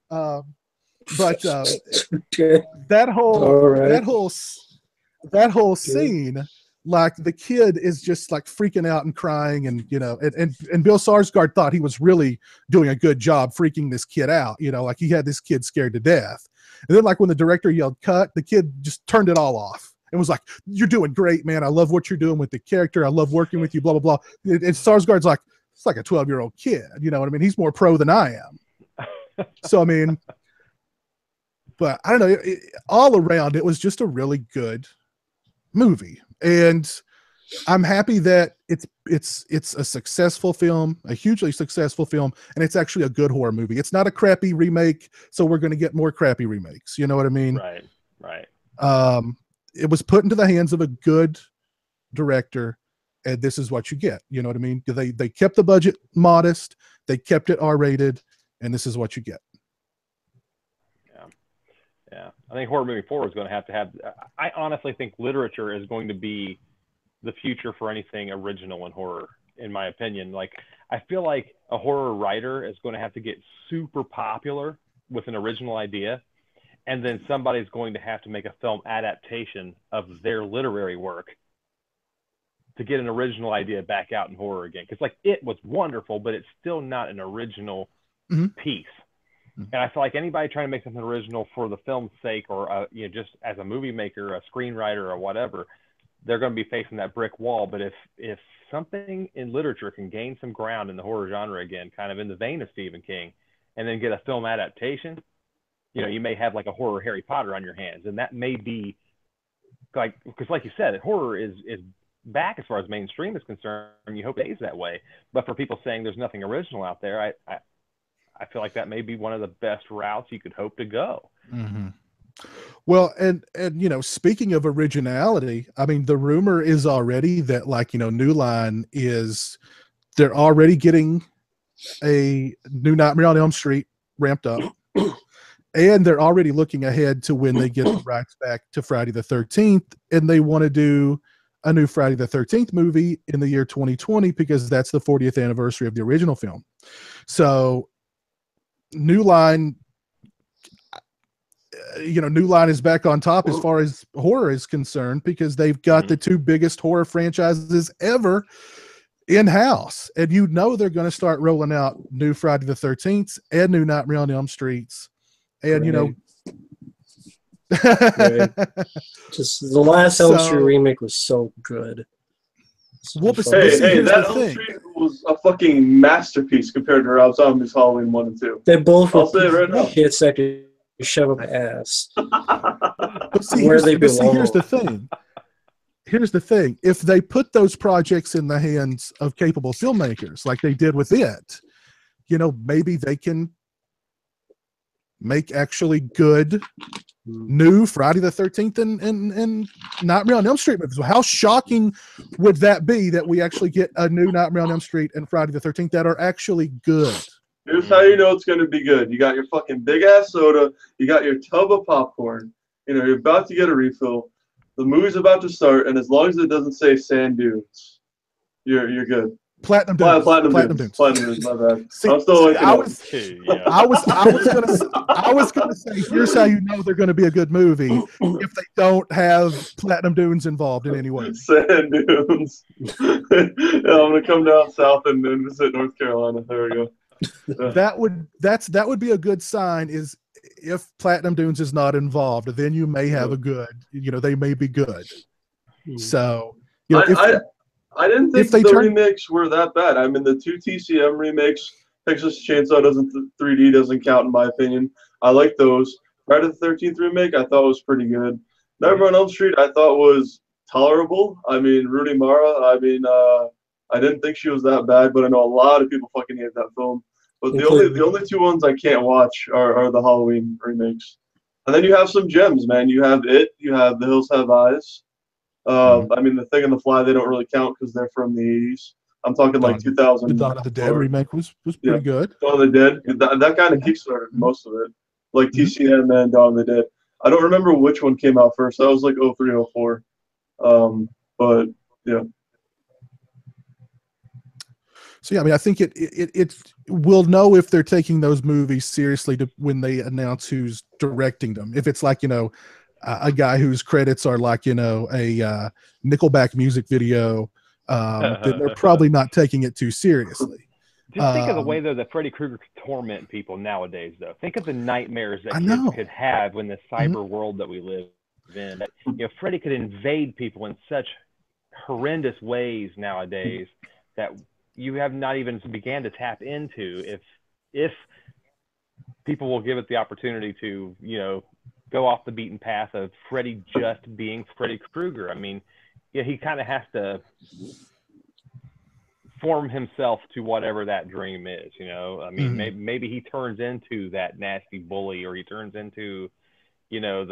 A: But that whole scene, like the kid is just like freaking out and crying, and you know, and Bill Skarsgård thought he was really doing a good job freaking this kid out. You know, like he had this kid scared to death. And then, like, when the director yelled cut, the kid just turned it all off and was like, "You're doing great, man. I love what you're doing with the character. I love working with you, blah, blah, blah." And Skarsgård's like, it's like a 12-year-old kid. You know what I mean? He's more pro than I am. So, I mean, but I don't know. All around, it was just a really good movie. And I'm happy that it's a successful film, a hugely successful film, and it's actually a good horror movie. It's not a crappy remake, so we're going to get more crappy remakes. You know what I mean?
C: Right.
A: it was put into the hands of a good director, and this is what you get. You know what I mean? They kept the budget modest, they kept it R-rated, and this is what you get.
C: Yeah, I think horror moving forward is going to have. I honestly think literature is going to be the future for anything original in horror, in my opinion. Like, I feel like a horror writer is going to have to get super popular with an original idea, and then somebody's going to have to make a film adaptation of their literary work to get an original idea back out in horror again. Because, like, it was wonderful, but it's still not an original piece. And I feel like anybody trying to make something original for the film's sake, or just as a movie maker, a screenwriter, or whatever, they're going to be facing that brick wall. But if something in literature can gain some ground in the horror genre again, kind of in the vein of Stephen King, and then get a film adaptation, you may have like a horror Harry Potter on your hands, and that may be like, because like you said, horror is back as far as mainstream is concerned. And you hope it stays that way. But for people saying there's nothing original out there, I feel like that may be one of the best routes you could hope to go.
A: Mm-hmm. Well, and speaking of originality, I mean, the rumor is already that, like, New Line they're already getting a new Nightmare on Elm Street ramped up, and they're already looking ahead to when they get the rights back to Friday the 13th, and they want to do a new Friday the 13th movie in the year 2020 because that's the 40th anniversary of the original film. So New Line, New Line is back on top as far as horror is concerned because they've got the two biggest horror franchises ever in-house. And they're going to start rolling out new Friday the 13th and new Nightmare on Elm Streets. And,
B: just the last Elm Street remake was so good.
A: Well,
D: that Elm Street was a fucking masterpiece compared to Rob Zombie's Halloween 1 and 2.
B: They both were
D: right
B: hits that could shove up my ass.
A: But here's the thing. Here's the thing. If they put those projects in the hands of capable filmmakers like they did with it, maybe they can make actually good new Friday the 13th and Nightmare on Elm Street movies. So how shocking would that be that we actually get a new Nightmare on Elm Street and Friday the 13th that are actually good?
D: Here's how you know it's going to be good. You got your fucking big ass soda. You got your tub of popcorn. You're about to get a refill. The movie's about to start, and as long as it doesn't say sand dunes, you're good.
A: Platinum Dunes.
D: Platinum Dunes. My bad.
A: See,
D: I'm still looking
A: I was gonna say, here's how you know they're gonna be a good movie if they don't have Platinum Dunes involved in any way.
D: Sand dunes. I'm gonna come down south and visit North Carolina. There we go.
A: That would be a good sign, is if Platinum Dunes is not involved, then you may have a good, they may be good. So
D: I didn't think the remakes were that bad. I mean, the two TCM remakes, Texas Chainsaw 3D doesn't count in my opinion. I like those. Friday the 13th remake I thought was pretty good. Nightmare on Elm Street I thought was tolerable. I mean, Rooney Mara, I didn't think she was that bad, but I know a lot of people fucking hate that film. But the only two ones I can't watch are the Halloween remakes. And then you have some gems, man. You have It. You have The Hills Have Eyes. I mean, The Thing and The Fly, they don't really count because they're from the 80s. I'm talking like 2000.
A: The Dawn of the Dead remake was pretty good.
D: Dawn of the Dead. That kind of kickstarted most of it. Like TCM and Dawn of the Dead. I don't remember which one came out first. That was like 03, 04. But, yeah.
A: So, yeah, I mean, I think we'll know if they're taking those movies seriously when they announce who's directing them. If it's like, a guy whose credits are like, a Nickelback music video, then they're probably not taking it too seriously.
C: Just think of the way, though, that Freddy Krueger could torment people nowadays, though. Think of the nightmares that kids could have in the cyber world that we live in. Freddy could invade people in such horrendous ways nowadays that you have not even began to tap into if people will give it the opportunity to, go off the beaten path of Freddy just being Freddy Krueger. I mean, he kind of has to form himself to whatever that dream is, I mean, maybe he turns into that nasty bully, or he turns into, you know,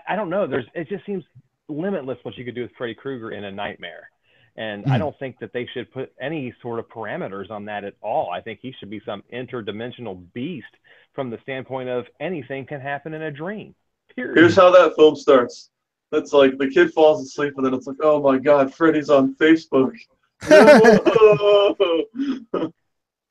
C: I don't know. It just seems limitless what you could do with Freddy Krueger in a nightmare. And I don't think that they should put any sort of parameters on that at all. I think he should be some interdimensional beast from the standpoint of anything can happen in a dream. Period.
D: Here's how that film starts. It's like the kid falls asleep, and then it's like, oh my God, Freddy's on Facebook. No!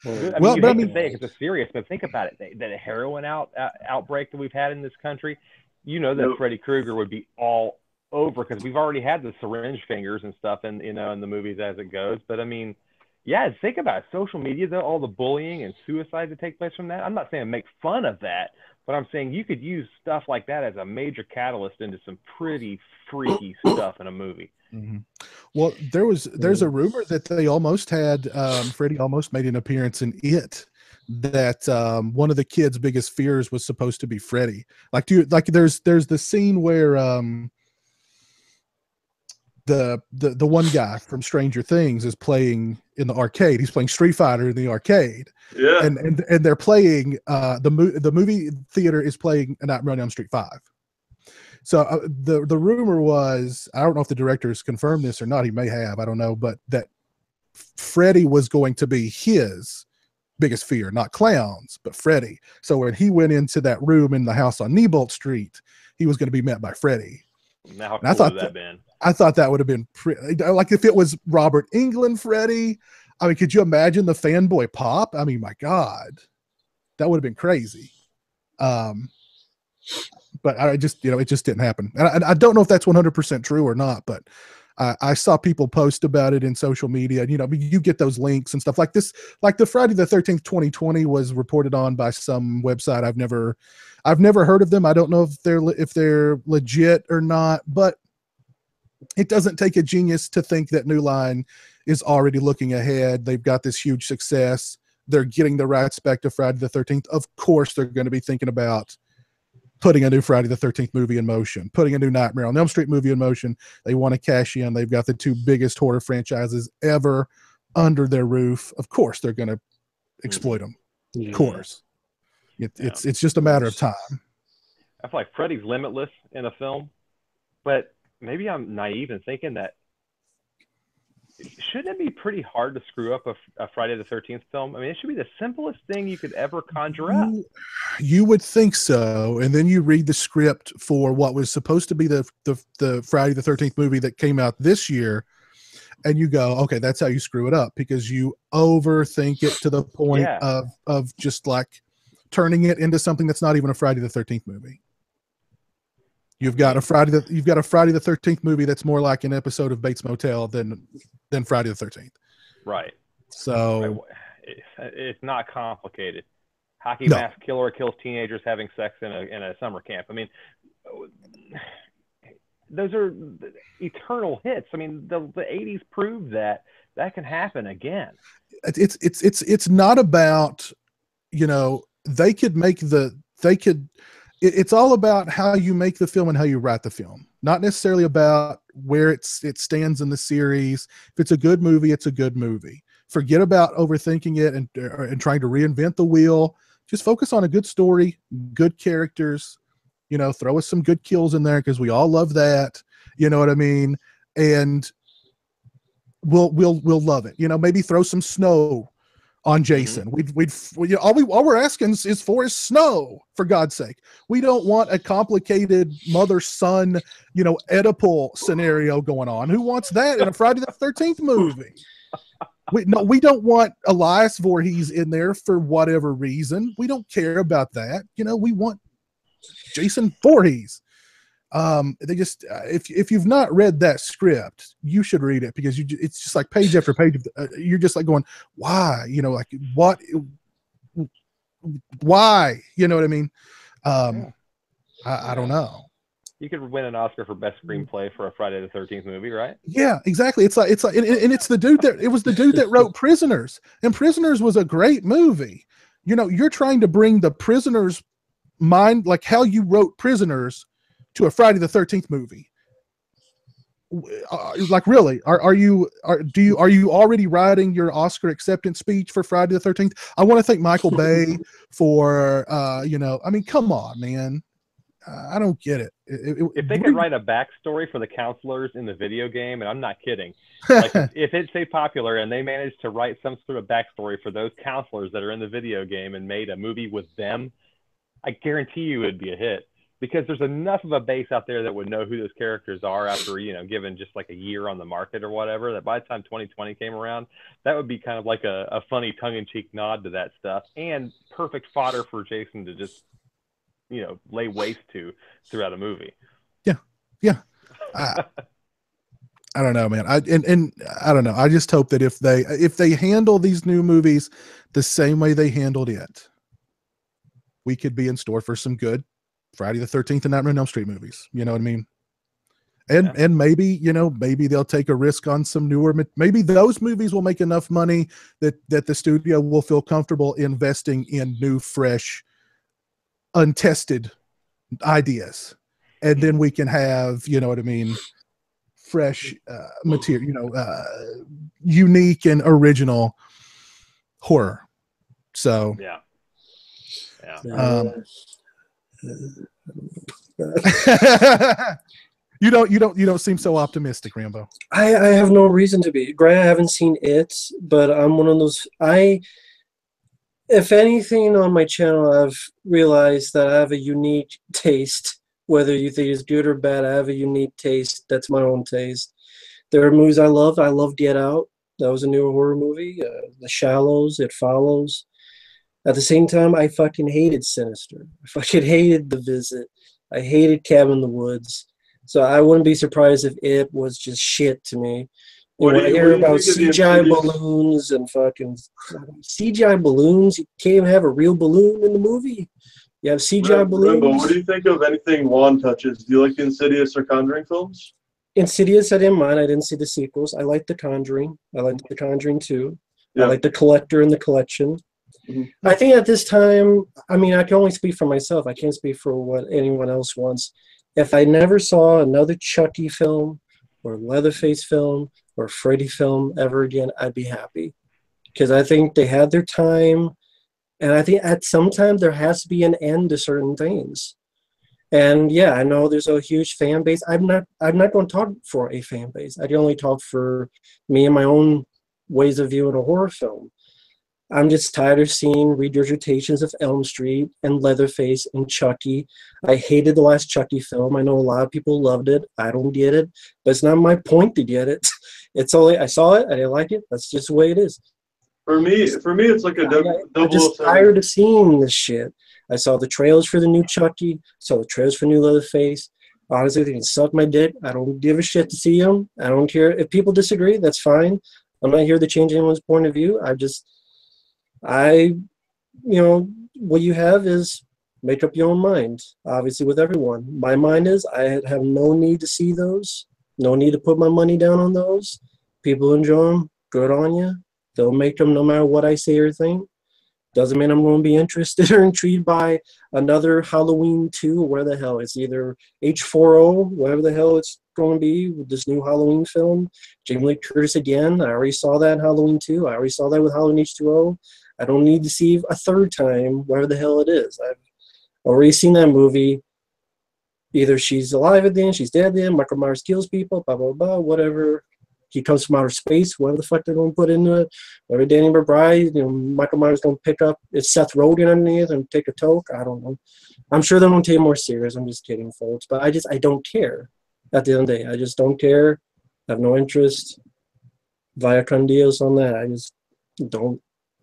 C: I mean, you hate to say it because it's serious, but think about it. That heroin outbreak that we've had in this country, you know that Freddy Krueger would be all over, because we've already had the syringe fingers and stuff in the movies as it goes. But I mean, yeah, think about it. Social media, all the bullying and suicide that take place from that. I'm not saying make fun of that, but I'm saying you could use stuff like that as a major catalyst into some pretty freaky stuff in a movie.
A: Mm-hmm. Well, there's a rumor that they almost had Freddy almost made an appearance in It. That one of the kids' biggest fears was supposed to be Freddy. There's the scene where the one guy from Stranger Things is playing in the arcade. He's playing Street Fighter in the arcade.
D: Yeah.
A: And they're playing the movie theater is playing a Nightmare on Elm Street 5. So the rumor was, I don't know if the director has confirmed this or not. He may have, I don't know, but that Freddy was going to be his biggest fear, not clowns, but Freddy. So when he went into that room in the house on Neibolt Street, he was going to be met by Freddy.
C: Now, how cool would that been?
A: I thought that would have been pretty, like if it was Robert Englund Freddy. I mean, could you imagine the fanboy pop? I mean, my God, that would have been crazy. But I just, it just didn't happen. And I don't know if that's 100% true or not, but I saw people post about it in social media. You get those links and stuff like this, like the Friday the 13th, 2020 was reported on by some website. I've never heard of them. I don't know if they're legit or not, but it doesn't take a genius to think that New Line is already looking ahead. They've got this huge success. They're getting the right spec to Friday the 13th. Of course, they're going to be thinking about putting a new Friday the 13th movie in motion, putting a new Nightmare on Elm Street movie in motion. They want to cash in. They've got the two biggest horror franchises ever under their roof. Of course, they're going to exploit them. Yeah. Of course. It's just a matter of time.
C: I feel like Freddy's limitless in a film, but maybe I'm naive in thinking that shouldn't it be pretty hard to screw up a Friday the 13th film? I mean, it should be the simplest thing you could ever conjure up.
A: You would think so. And then you read the script for what was supposed to be the Friday the 13th movie that came out this year. And you go, okay, that's how you screw it up, because you overthink it to the point of just like turning it into something that's not even a Friday the 13th movie. You've got a Friday the 13th movie that's more like an episode of Bates Motel than Friday the 13th.
C: Right.
A: So
C: it's not complicated. Hockey mask killer kills teenagers having sex in a summer camp. I mean, those are eternal hits. I mean, the 80s proved that can happen again.
A: It's not about, it's all about how you make the film and how you write the film, not necessarily about where it stands in the series. If it's a good movie, it's a good movie. Forget about overthinking it and trying to reinvent the wheel. Just focus on a good story, good characters, throw us some good kills in there, because we all love that. You know what I mean? And we'll love it. Maybe throw some snow on Jason. All we're asking is for his snow, for God's sake. We don't want a complicated mother-son, Oedipal scenario going on. Who wants that in a Friday the 13th movie? We don't want Elias Voorhees in there for whatever reason. We don't care about that. We want Jason Voorhees. They just if you've not read that script, you should read it, because it's just like page after page. You're just like going, why? Like what? Why? You know what I mean? I don't know.
C: You could win an Oscar for best screenplay for a Friday the 13th movie, right?
A: Yeah, exactly. It's like, and it's the dude that wrote Prisoners, and Prisoners was a great movie. You're trying to bring the Prisoners mind, like how you wrote Prisoners, to a Friday the 13th movie. Like, really, are you already writing your Oscar acceptance speech for Friday the 13th? I want to thank Michael Bay for, I mean, come on, man. I don't get it.
C: If they could write a backstory for the counselors in the video game, and I'm not kidding, like if it's say popular and they managed to write some sort of backstory for those counselors that are in the video game and made a movie with them, I guarantee you it'd be a hit, because there's enough of a base out there that would know who those characters are after, given just like a year on the market or whatever, that by the time 2020 came around, that would be kind of like a funny tongue-in-cheek nod to that stuff, and perfect fodder for Jason to just lay waste to throughout a movie.
A: Yeah. I don't know, man. I don't know. I just hope that if they handle these new movies the same way they handled it, we could be in store for some good Friday the 13th and Nightmare on Elm Street movies. You know what I mean? And maybe, maybe they'll take a risk on some newer, maybe those movies will make enough money that the studio will feel comfortable investing in new, fresh, untested ideas. And then we can have, fresh material, unique and original horror. So
C: yeah.
A: You don't seem so optimistic, Rambo.
B: I have no reason to be. Granted, I haven't seen it, but I'm one of those. If anything on my channel, I've realized that I have a unique taste. Whether you think it's good or bad, I have a unique taste. That's my own taste. There are movies I love. I love Get Out. That was a new horror movie. The Shallows, It Follows. At the same time, I fucking hated Sinister. I fucking hated The Visit. I hated Cabin in the Woods. So I wouldn't be surprised if it was just shit to me. When I hear about CGI balloons and fucking CGI balloons, you can't even have a real balloon in the movie. You have CGI balloons.
D: Rambo, what do you think of anything Juan touches? Do you like the Insidious or Conjuring films?
B: Insidious, I didn't mind. I didn't see the sequels. I like The Conjuring. I like The Conjuring 2.
D: Yeah.
B: I like The Collector and The Collection.
D: Mm-hmm.
B: I think at this time, I mean, I can only speak for myself. I can't speak for what anyone else wants. If I never saw another Chucky film or Leatherface film or Freddy film ever again, I'd be happy. Because I think they had their time. And I think at some time there has to be an end to certain things. And yeah, I know there's a huge fan base. I'm not going to talk for a fan base. I can only talk for me and my own ways of viewing a horror film. I'm just tired of seeing regurgitations of Elm Street and Leatherface and Chucky. I hated the last Chucky film. I know a lot of people loved it. I don't get it, but it's not my point to get it. It's only I saw it, I didn't like it. That's just the way it is.
D: For me, it's like a double.
B: I'm just tired of seeing this shit. I saw the trailers for the new Chucky. Saw the trailers for new Leatherface. Honestly, they can suck my dick. I don't give a shit to see them. I don't care if people disagree. That's fine. I'm not here to change anyone's point of view. What you have is make up your own mind, obviously, with everyone. My mind is I have no need to see those, no need to put my money down on those. People enjoy them, good on you. They'll make them no matter what I say or think. Doesn't mean I'm going to be interested or intrigued by another Halloween 2 or where the hell. It's either H40, whatever the hell it's going to be with this new Halloween film. Jamie Lee Curtis again. I already saw that in Halloween 2. I already saw that with Halloween H2O. I don't need to see a third time whatever the hell it is. I've already seen that movie. Either she's alive at the end, she's dead at the end, Michael Myers kills people, blah, blah, blah, whatever. He comes from outer space, whatever the fuck they're going to put into it. Whatever Danny McBride, Michael Myers going to pick up, it's Seth Rogen underneath and take a toke. I don't know. I'm sure they're going to take it more serious. I'm just kidding, folks. But I don't care. At the end of the day, I just don't care. I have no interest. Via con Dios on that. I just don't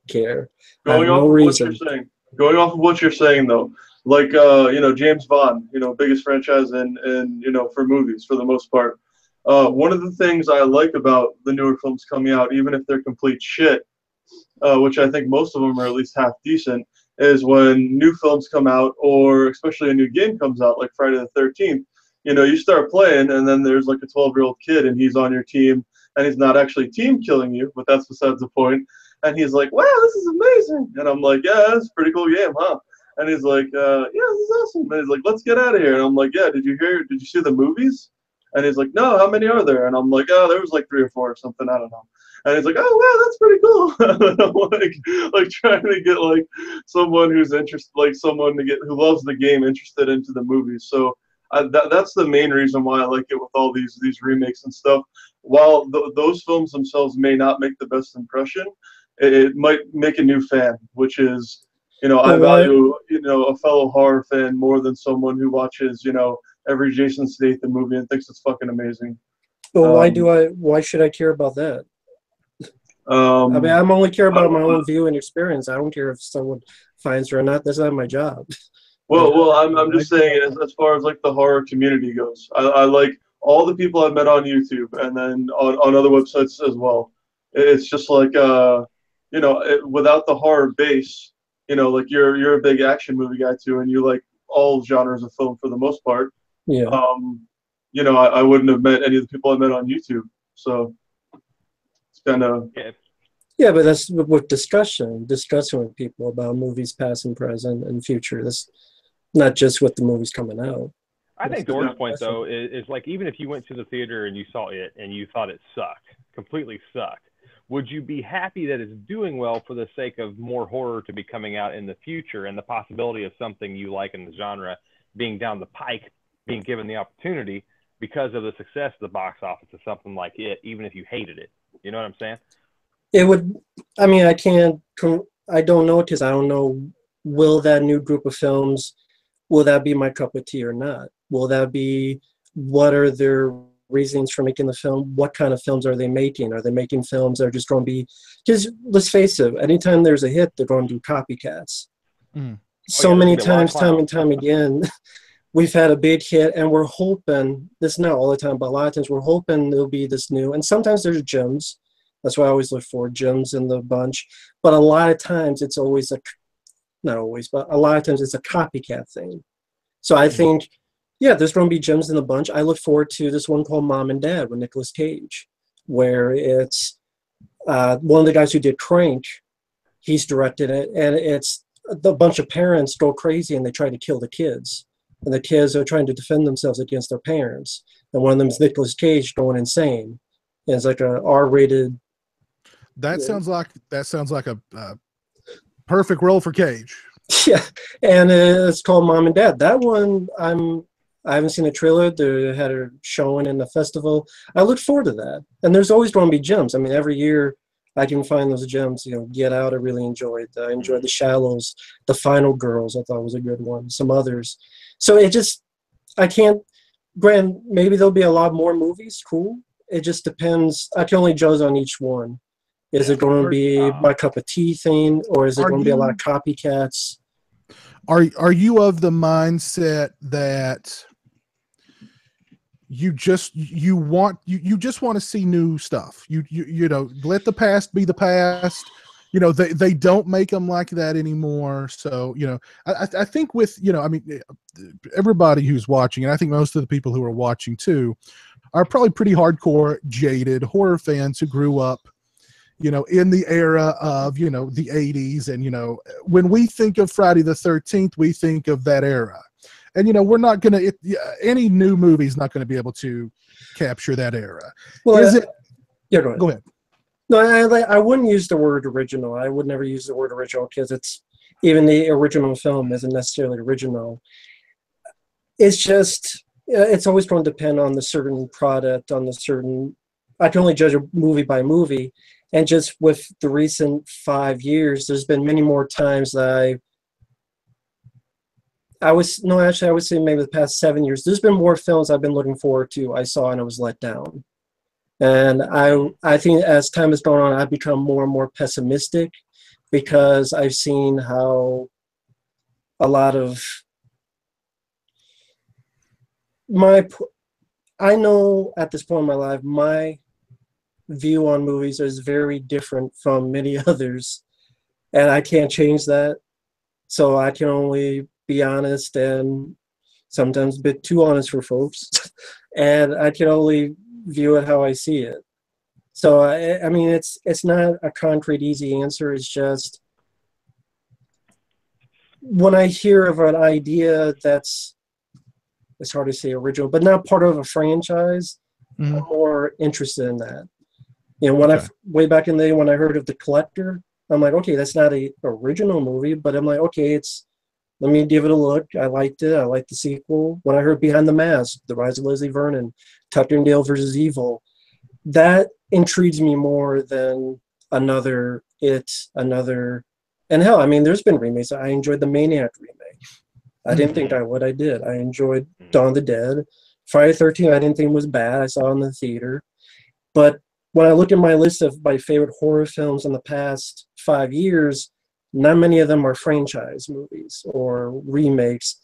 B: care.
D: Going off of what you're saying, though, like James Bond, biggest franchise in for movies for the most part. One of the things I like about the newer films coming out, even if they're complete shit, which I think most of them are at least half decent, is when new films come out, or especially a new game comes out, like Friday the 13th. You start playing, and then there's like a 12-year-old kid, and he's on your team, and he's not actually team killing you, but that's besides the point. And he's like, wow, this is amazing. And I'm like, yeah, that's a pretty cool game, huh? And he's like, yeah, this is awesome. And he's like, let's get out of here. And I'm like, yeah, did you see the movies? And he's like, no, how many are there? And I'm like, oh, there was like 3 or 4 or something. I don't know. And he's like, oh, wow, that's pretty cool. And I'm like trying to get like someone who's interested, like someone who loves the game interested into the movie. So that's the main reason why I like it with all these remakes and stuff. While those films themselves may not make the best impression, it might make a new fan, which is, I value, a fellow horror fan more than someone who watches, every Jason Statham movie and thinks it's fucking amazing.
B: Well, why should I care about that? I mean, I'm only care about my own view and experience. I don't care if someone finds her or not. That's not my job.
D: Well, I'm just saying as far as like the horror community goes. I like all the people I've met on YouTube and then on other websites as well. It's just like without the horror base, like you're a big action movie guy too, and you like all genres of film for the most part.
B: Yeah.
D: I wouldn't have met any of the people I met on YouTube. So it's kind of
B: yeah, but that's with discussing with people about movies past and present and future. That's not just with the movies coming out.
C: I think Dorn's point though is like, even if you went to the theater and you saw it and you thought it completely sucked, would you be happy that it's doing well for the sake of more horror to be coming out in the future and the possibility of something you like in the genre being down the pike, being given the opportunity because of the success of the box office of something like it, even if you hated it? You know what I'm saying?
B: It would, I mean, I don't know, because I don't know, will that new group of films, will that be my cup of tea or not? Will that be, what are their reasons for making the film? What kind of films are they making? Are they making films that are just going to be, because let's face it, anytime there's a hit, they're going to do copycats. Many times, time and time again, we've had a big hit and we're hoping, this is not all the time, but a lot of times we're hoping there'll be this new, and sometimes there's gems. That's why I always look for gems in the bunch. But a lot of times it's always not always, but a lot of times it's a copycat thing. So I think, yeah, there's going to be gems in the bunch. I look forward to this one called Mom and Dad with Nicolas Cage, where it's one of the guys who did Crank, he's directed it, and it's the bunch of parents go crazy and they try to kill the kids. And the kids are trying to defend themselves against their parents. And one of them is Nicolas Cage going insane. And it's like a R-rated.
A: That sounds like a perfect role for Cage.
B: Yeah, and it's called Mom and Dad. That one, I haven't seen a trailer. They had a showing in the festival. I look forward to that. And there's always going to be gems. I mean, every year I can find those gems. Get Out, I really enjoyed. I enjoyed The Shallows. The Final Girls, I thought was a good one. Some others. So I can't. Grant, maybe there'll be a lot more movies. Cool. It just depends. I can only judge on each one. Is it going to be my cup of tea thing, or is it going to be a lot of copycats?
A: Are you of the mindset that you just want to see new stuff? You let the past be the past. They don't make them like that anymore. So I think with I mean, everybody who's watching, and I think most of the people who are watching too, are probably pretty hardcore jaded horror fans who grew up in the era of, the 80s. And, when we think of Friday the 13th, we think of that era. And, we're not going to, any new movie is not going to be able to capture that era.
B: Well,
A: Yeah, go ahead.
B: No, I wouldn't use the word original. I would never use the word original, because even the original film isn't necessarily original. It's just, it's always going to depend on the certain product, I can only judge a maybe by movie. And just with the recent 5 years, there's been many more times that I would say maybe the past 7 years, there's been more films I've been looking forward to, I saw and I was let down. And I think as time has gone on, I've become more and more pessimistic, because I've seen how a lot of I know at this point in my life, my view on movies is very different from many others, and I can't change that. So I can only be honest, and sometimes a bit too honest for folks, and I can only view it how I see it. So I mean, it's not a concrete, easy answer. It's just, when I hear of an idea that's it's hard to say original, but not part of a franchise.
A: Mhm.
B: I'm more interested in that. You know, when
A: Okay.
B: way back in the day when I heard of The Collector, I'm like, okay, that's not a original movie, but I'm like, okay, let me give it a look. I liked it. I liked the sequel. When I heard Behind the Mask, The Rise of Leslie Vernon, Tucker and Dale versus Evil, that intrigues me more than another and hell, I mean, there's been remakes. I enjoyed the Maniac remake. I didn't think I would. I did. I enjoyed Dawn of the Dead. Friday the 13th, I didn't think was bad. I saw it in the theater. But when I look at my list of my favorite horror films in the past 5 years, not many of them are franchise movies or remakes.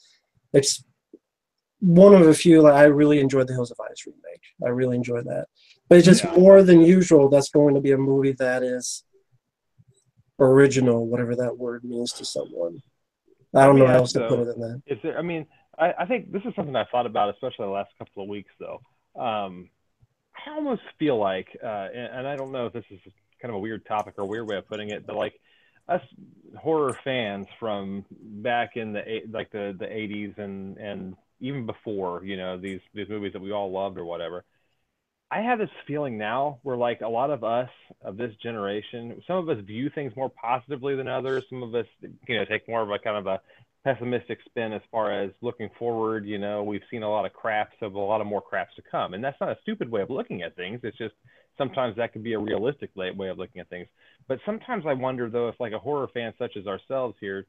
B: It's one of a few. Like, I really enjoyed the Hills of Ice remake. I really enjoyed that. But it's just more than usual that's going to be a movie that is original, whatever that word means to someone. I don't know how else to put it than that.
C: Is there, I mean, I think this is something I thought about, especially the last couple of weeks, though. I almost feel like, and I don't know if this is kind of a weird topic or a weird way of putting it, but like us horror fans from back in the 80s and even before, you know, these movies that we all loved or whatever. I have this feeling now where like a lot of us of this generation, some of us view things more positively than others. Some of us, you know, take more of a kind of a pessimistic spin as far as looking forward. You know, we've seen a lot of crap, so a lot of more craps to come. And that's not a stupid way of looking at things. It's just sometimes that could be a realistic way of looking at things. But sometimes I wonder, though, if like a horror fan such as ourselves here,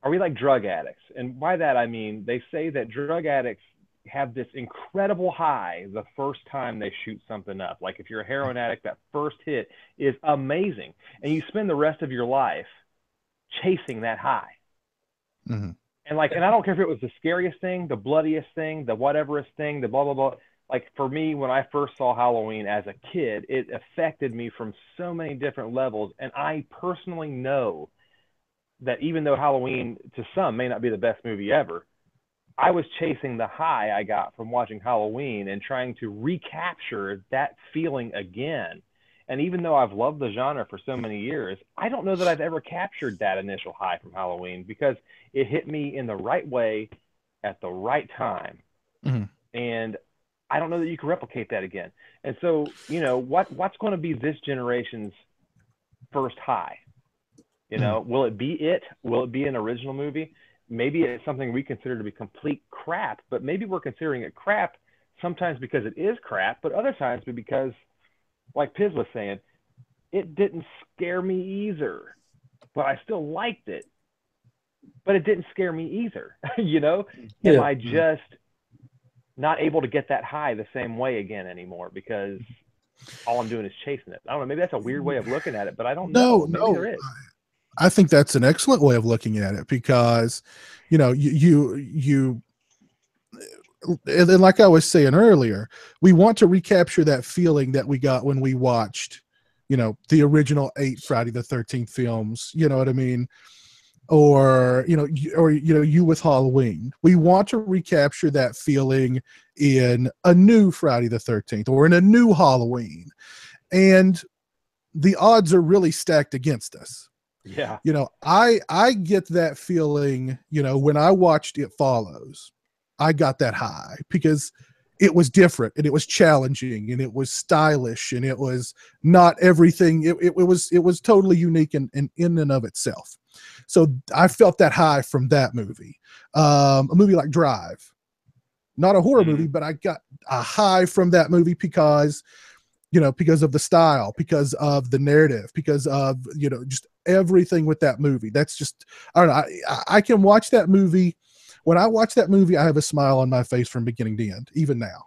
C: are we like drug addicts? And by that, I mean, they say that drug addicts have this incredible high the first time they shoot something up. Like if you're a heroin addict, that first hit is amazing. And you spend the rest of your life chasing that high.
A: Mm-hmm.
C: And like, and I don't care if it was the scariest thing, the bloodiest thing, the whateverest thing, the blah, blah, blah. Like for me, when I first saw Halloween as a kid, it affected me from so many different levels. And I personally know that even though Halloween to some may not be the best movie ever, I was chasing the high I got from watching Halloween and trying to recapture that feeling again. And even though I've loved the genre for so many years, I don't know that I've ever captured that initial high from Halloween because it hit me in the right way at the right time.
A: Mm-hmm.
C: And I don't know that you can replicate that again. And so, you know, what's going to be this generation's first high? You know, will it be it? Will it be an original movie? Maybe it's something we consider to be complete crap, but maybe we're considering it crap sometimes because it is crap, but other times because, like Piz was saying, it didn't scare me either, but I still liked it. But it didn't scare me either, you know?
B: Yeah.
C: Am I just not able to get that high the same way again anymore because all I'm doing is chasing it? I don't know. Maybe that's a weird way of looking at it, but I don't know. Maybe there is.
A: I think that's an excellent way of looking at it because, you know, you and like I was saying earlier, we want to recapture that feeling that we got when we watched, you know, the original 8 Friday the 13th films, you know what I mean? Or, you know, you with Halloween. We want to recapture that feeling in a new Friday the 13th or in a new Halloween. And the odds are really stacked against us.
C: Yeah.
A: You know, I get that feeling, you know, when I watched It Follows, I got that high because it was different and it was challenging and it was stylish and it was not everything. It was totally unique in and of itself. So I felt that high from that movie. A movie like Drive, not a horror movie, but I got a high from that movie because, you know, because of the style, because of the narrative, because of, you know, just everything with that movie. That's just, I don't know. I can watch that movie. When I watch that movie, I have a smile on my face from beginning to end, even now.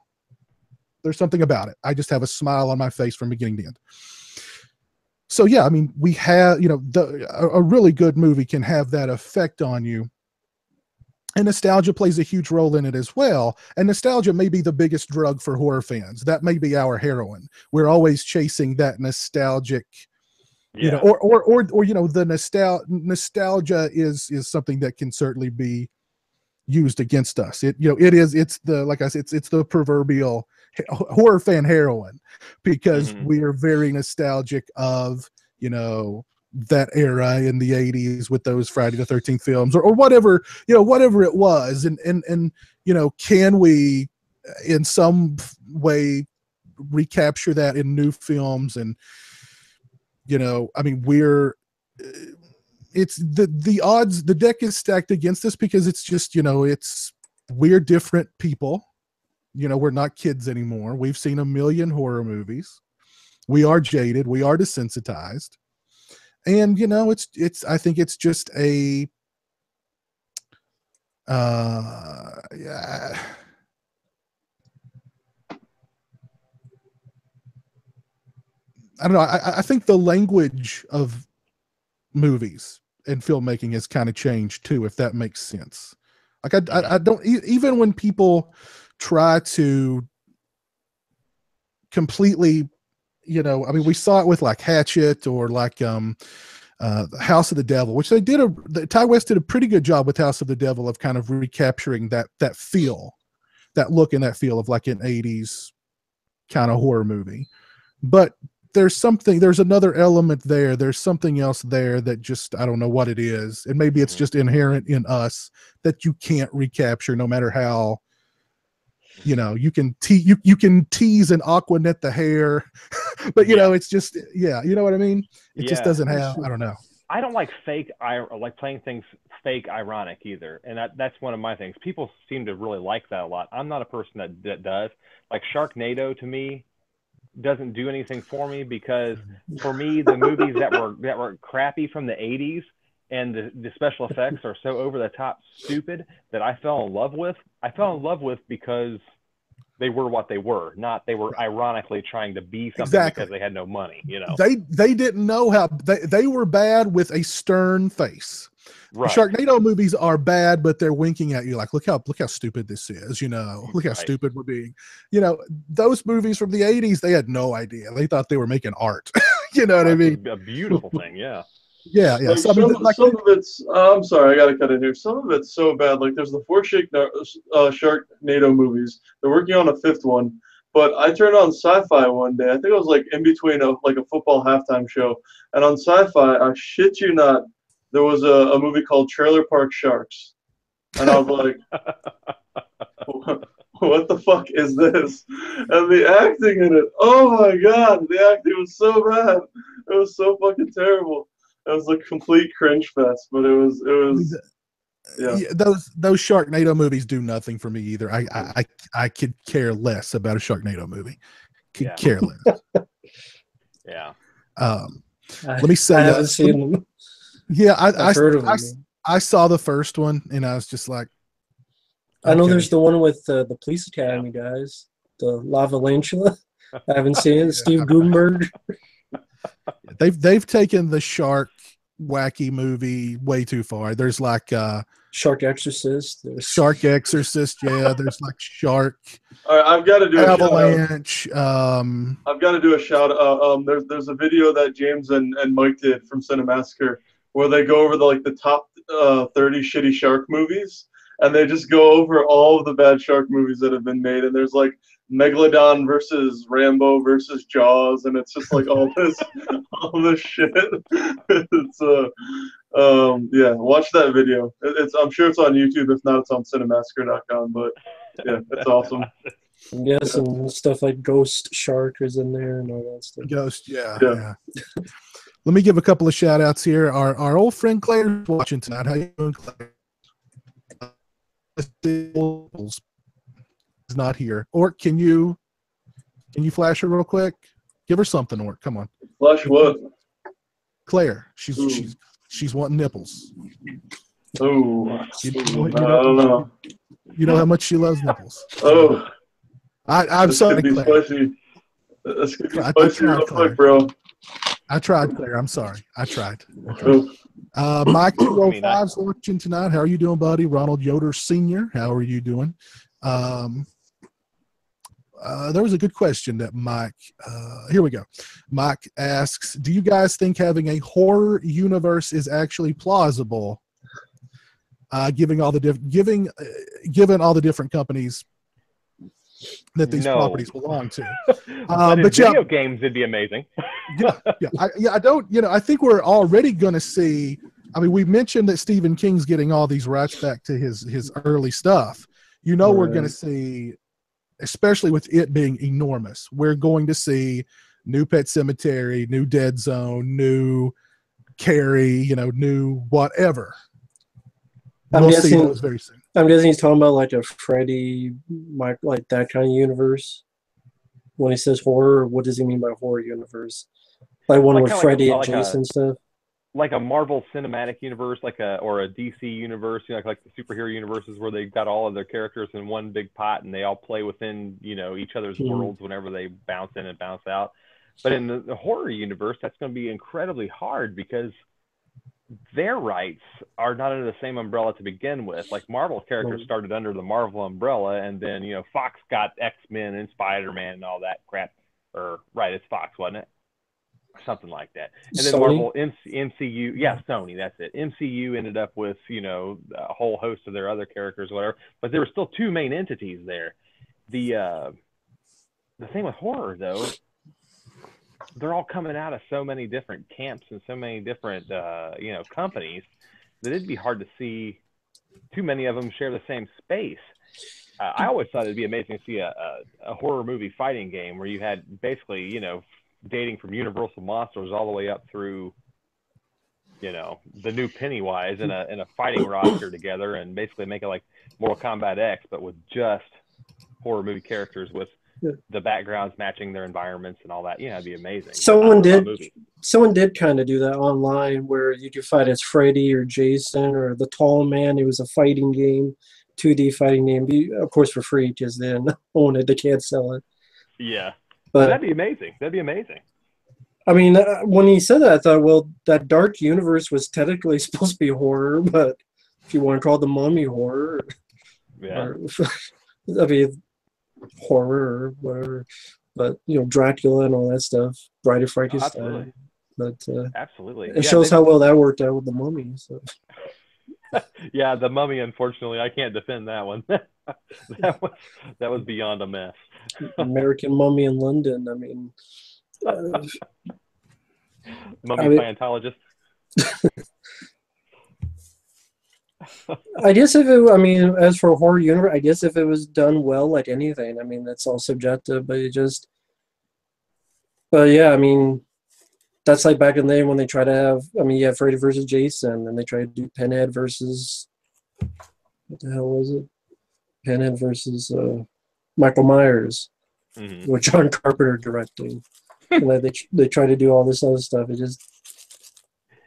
A: There's something about it. I just have a smile on my face from beginning to end. So yeah, I mean, we have, you know, a really good movie can have that effect on you. And nostalgia plays a huge role in it as well. And nostalgia may be the biggest drug for horror fans. That may be our heroine. We're always chasing that nostalgic, you know, or you know, the nostalgia is something that can certainly be used against us. It's the, like I said, it's the proverbial horror fan heroine because we are very nostalgic of, you know, that era in the 80s with those Friday the 13th films or whatever, whatever it was. And, can we in some way recapture that in new films? And, it's the odds, the deck is stacked against us because it's just, we're different people. We're not kids anymore. We've seen a million horror movies. We are jaded. We are desensitized. And, I think it's just a, yeah. I don't know. I think the language of movies and filmmaking has kind of changed too, if that makes sense. Like I don't, even when people try to completely, we saw it with like Hatchet or like House of the Devil, which Ty West did a pretty good job with House of the Devil of kind of recapturing that feel, that look and that feel of like an 80s kind of horror movie. But there's another element there. There's something else there that just, I don't know what it is. And maybe it's just inherent in us that you can't recapture no matter how, you can tease and Aquanet the hair, but it's just, you know what I mean? It just doesn't have, I don't know.
C: I don't like like playing things fake ironic either. And that's one of my things. People seem to really like that a lot. I'm not a person that does. Like Sharknado to me doesn't do anything for me, because for me, the movies that were crappy from the 80s and the special effects are so over the top stupid that I fell in love with. I fell in love with because they were what they were, not they were ironically trying to be something because they had no money, They
A: didn't know how they were bad with a stern face. Right. The Sharknado movies are bad, but they're winking at you like, look how stupid this is, look how stupid we're being. Those movies from the 80s, they had no idea. They thought they were making art. You know what I mean?
C: A beautiful thing, yeah.
A: Yeah.
D: Like some of it's, I'm sorry, I gotta cut in here. Some of it's so bad. Like there's the 4 Sharknado movies. They're working on a 5th one. But I turned on Sci-Fi one day. I think it was like in between a football halftime show. And on Sci-Fi, I shit you not, there was a movie called Trailer Park Sharks. And I was like, what the fuck is this? And the acting in it, oh my God, the acting was so bad. It was so fucking terrible. It was a complete cringe fest, but it was yeah.
A: Those Sharknado movies do nothing for me either. I could care less about a Sharknado movie. Care less.
C: Yeah.
A: Let me say
B: I haven't seen them.
A: Yeah,
B: I've heard of them.
A: I saw the first one and I was just like, okay.
B: I know there's the one with the Police Academy guys, the Lava Lantula. I haven't seen it. Steve Gutenberg.
A: They've taken the shark wacky movie way too far. There's like
B: Shark Exorcist.
A: Shark Exorcist, yeah. There's like Shark.
D: All right, I've got to do
A: Avalanche.
D: I've got to do a shout out. There's a video that James and Mike did from Cinemassacre where they go over the top 30 shitty shark movies, and they just go over all of the bad shark movies that have been made. And there's like Megalodon versus Rambo versus Jaws, and it's just like all this shit. It's yeah, watch that video. I'm sure it's on YouTube. If not, it's on cinemassacre.com. But yeah, it's awesome.
B: Yes, and stuff like Ghost Shark is in there and all that stuff.
A: Ghost, yeah. Let me give a couple of shout outs here. Our old friend Claire's watching tonight. How you doing, Claire? Is not here. Or can you flash her real quick? Give her something, or come on.
D: Flash what?
A: Claire. She's wanting nipples.
D: Oh,
A: I
D: don't know.
A: You know how much she loves nipples.
D: Oh,
A: I'm sorry, Claire.
D: That's gonna be spicy real quick, bro.
A: I tried, Claire. I'm sorry. I tried. Mike 205's watching tonight. How are you doing, buddy? Ronald Yoder Sr., how are you doing? There was a good question that Mike, here we go. Mike asks, do you guys think having a horror universe is actually plausible, given all the different companies that these
C: No.
A: properties belong to.
C: But in
A: but yeah,
C: video games, it'd be amazing.
A: I don't, I think we're already going to see. I mean, we mentioned that Stephen King's getting all these rights back to his early stuff. We're going to see, especially with it being enormous, we're going to see new Pet Cemetery, new Dead Zone, new Carrie, new whatever. We'll see those very soon.
B: I'm guessing he's talking about like a Freddy, like that kind of universe. When he says horror, what does he mean by horror universe? Like one with Freddy and Jason stuff?
C: Like a Marvel Cinematic Universe, or a DC universe, like the superhero universes where they've got all of their characters in one big pot and they all play within, each other's worlds whenever they bounce in and bounce out. But in the horror universe, that's going to be incredibly hard because their rights are not under the same umbrella to begin with. Like Marvel characters started under the Marvel umbrella, and then Fox got X-Men and Spider-Man and all that crap. It's Fox, wasn't it? Something like that. And then
B: Sony?
C: Marvel MCU, Sony, that's it. MCU ended up with a whole host of their other characters, whatever. But there were still two main entities there. The thing with horror, though, they're all coming out of so many different camps and so many different companies that it'd be hard to see too many of them share the same space. I always thought it'd be amazing to see a horror movie fighting game where you had basically dating from Universal Monsters all the way up through the new Pennywise in a fighting roster together, and basically make it like Mortal Kombat X but with just horror movie characters with the backgrounds matching their environments and all that. It'd be amazing.
B: Someone did kind of do that online where you could fight as Freddy or Jason or the Tall Man. It was a fighting game, 2D fighting game, of course for free because they didn't own it, they can't sell it.
C: Yeah,
B: but
C: that'd be amazing.
B: I mean, when he said that, I thought, well, that dark universe was technically supposed to be horror, but if you want to call the Mummy horror, I mean, horror or whatever, but Dracula and all that stuff, Bride of Frankenstein. But
C: absolutely,
B: it shows how well that worked out with the Mummy. So.
C: Yeah, the Mummy. Unfortunately, I can't defend that one. that was beyond a mess.
B: American Mummy in London. I mean,
C: Scientologist.
B: I guess as for horror universe, I guess if it was done well, like anything, I mean, that's all subjective, but yeah, I mean, that's like back in the day when they try to have, you have Freddy versus Jason, and they try to do Pinhead versus, what the hell was it? Pinhead versus Michael Myers, with John Carpenter directing. And they try to do all this other stuff. It just...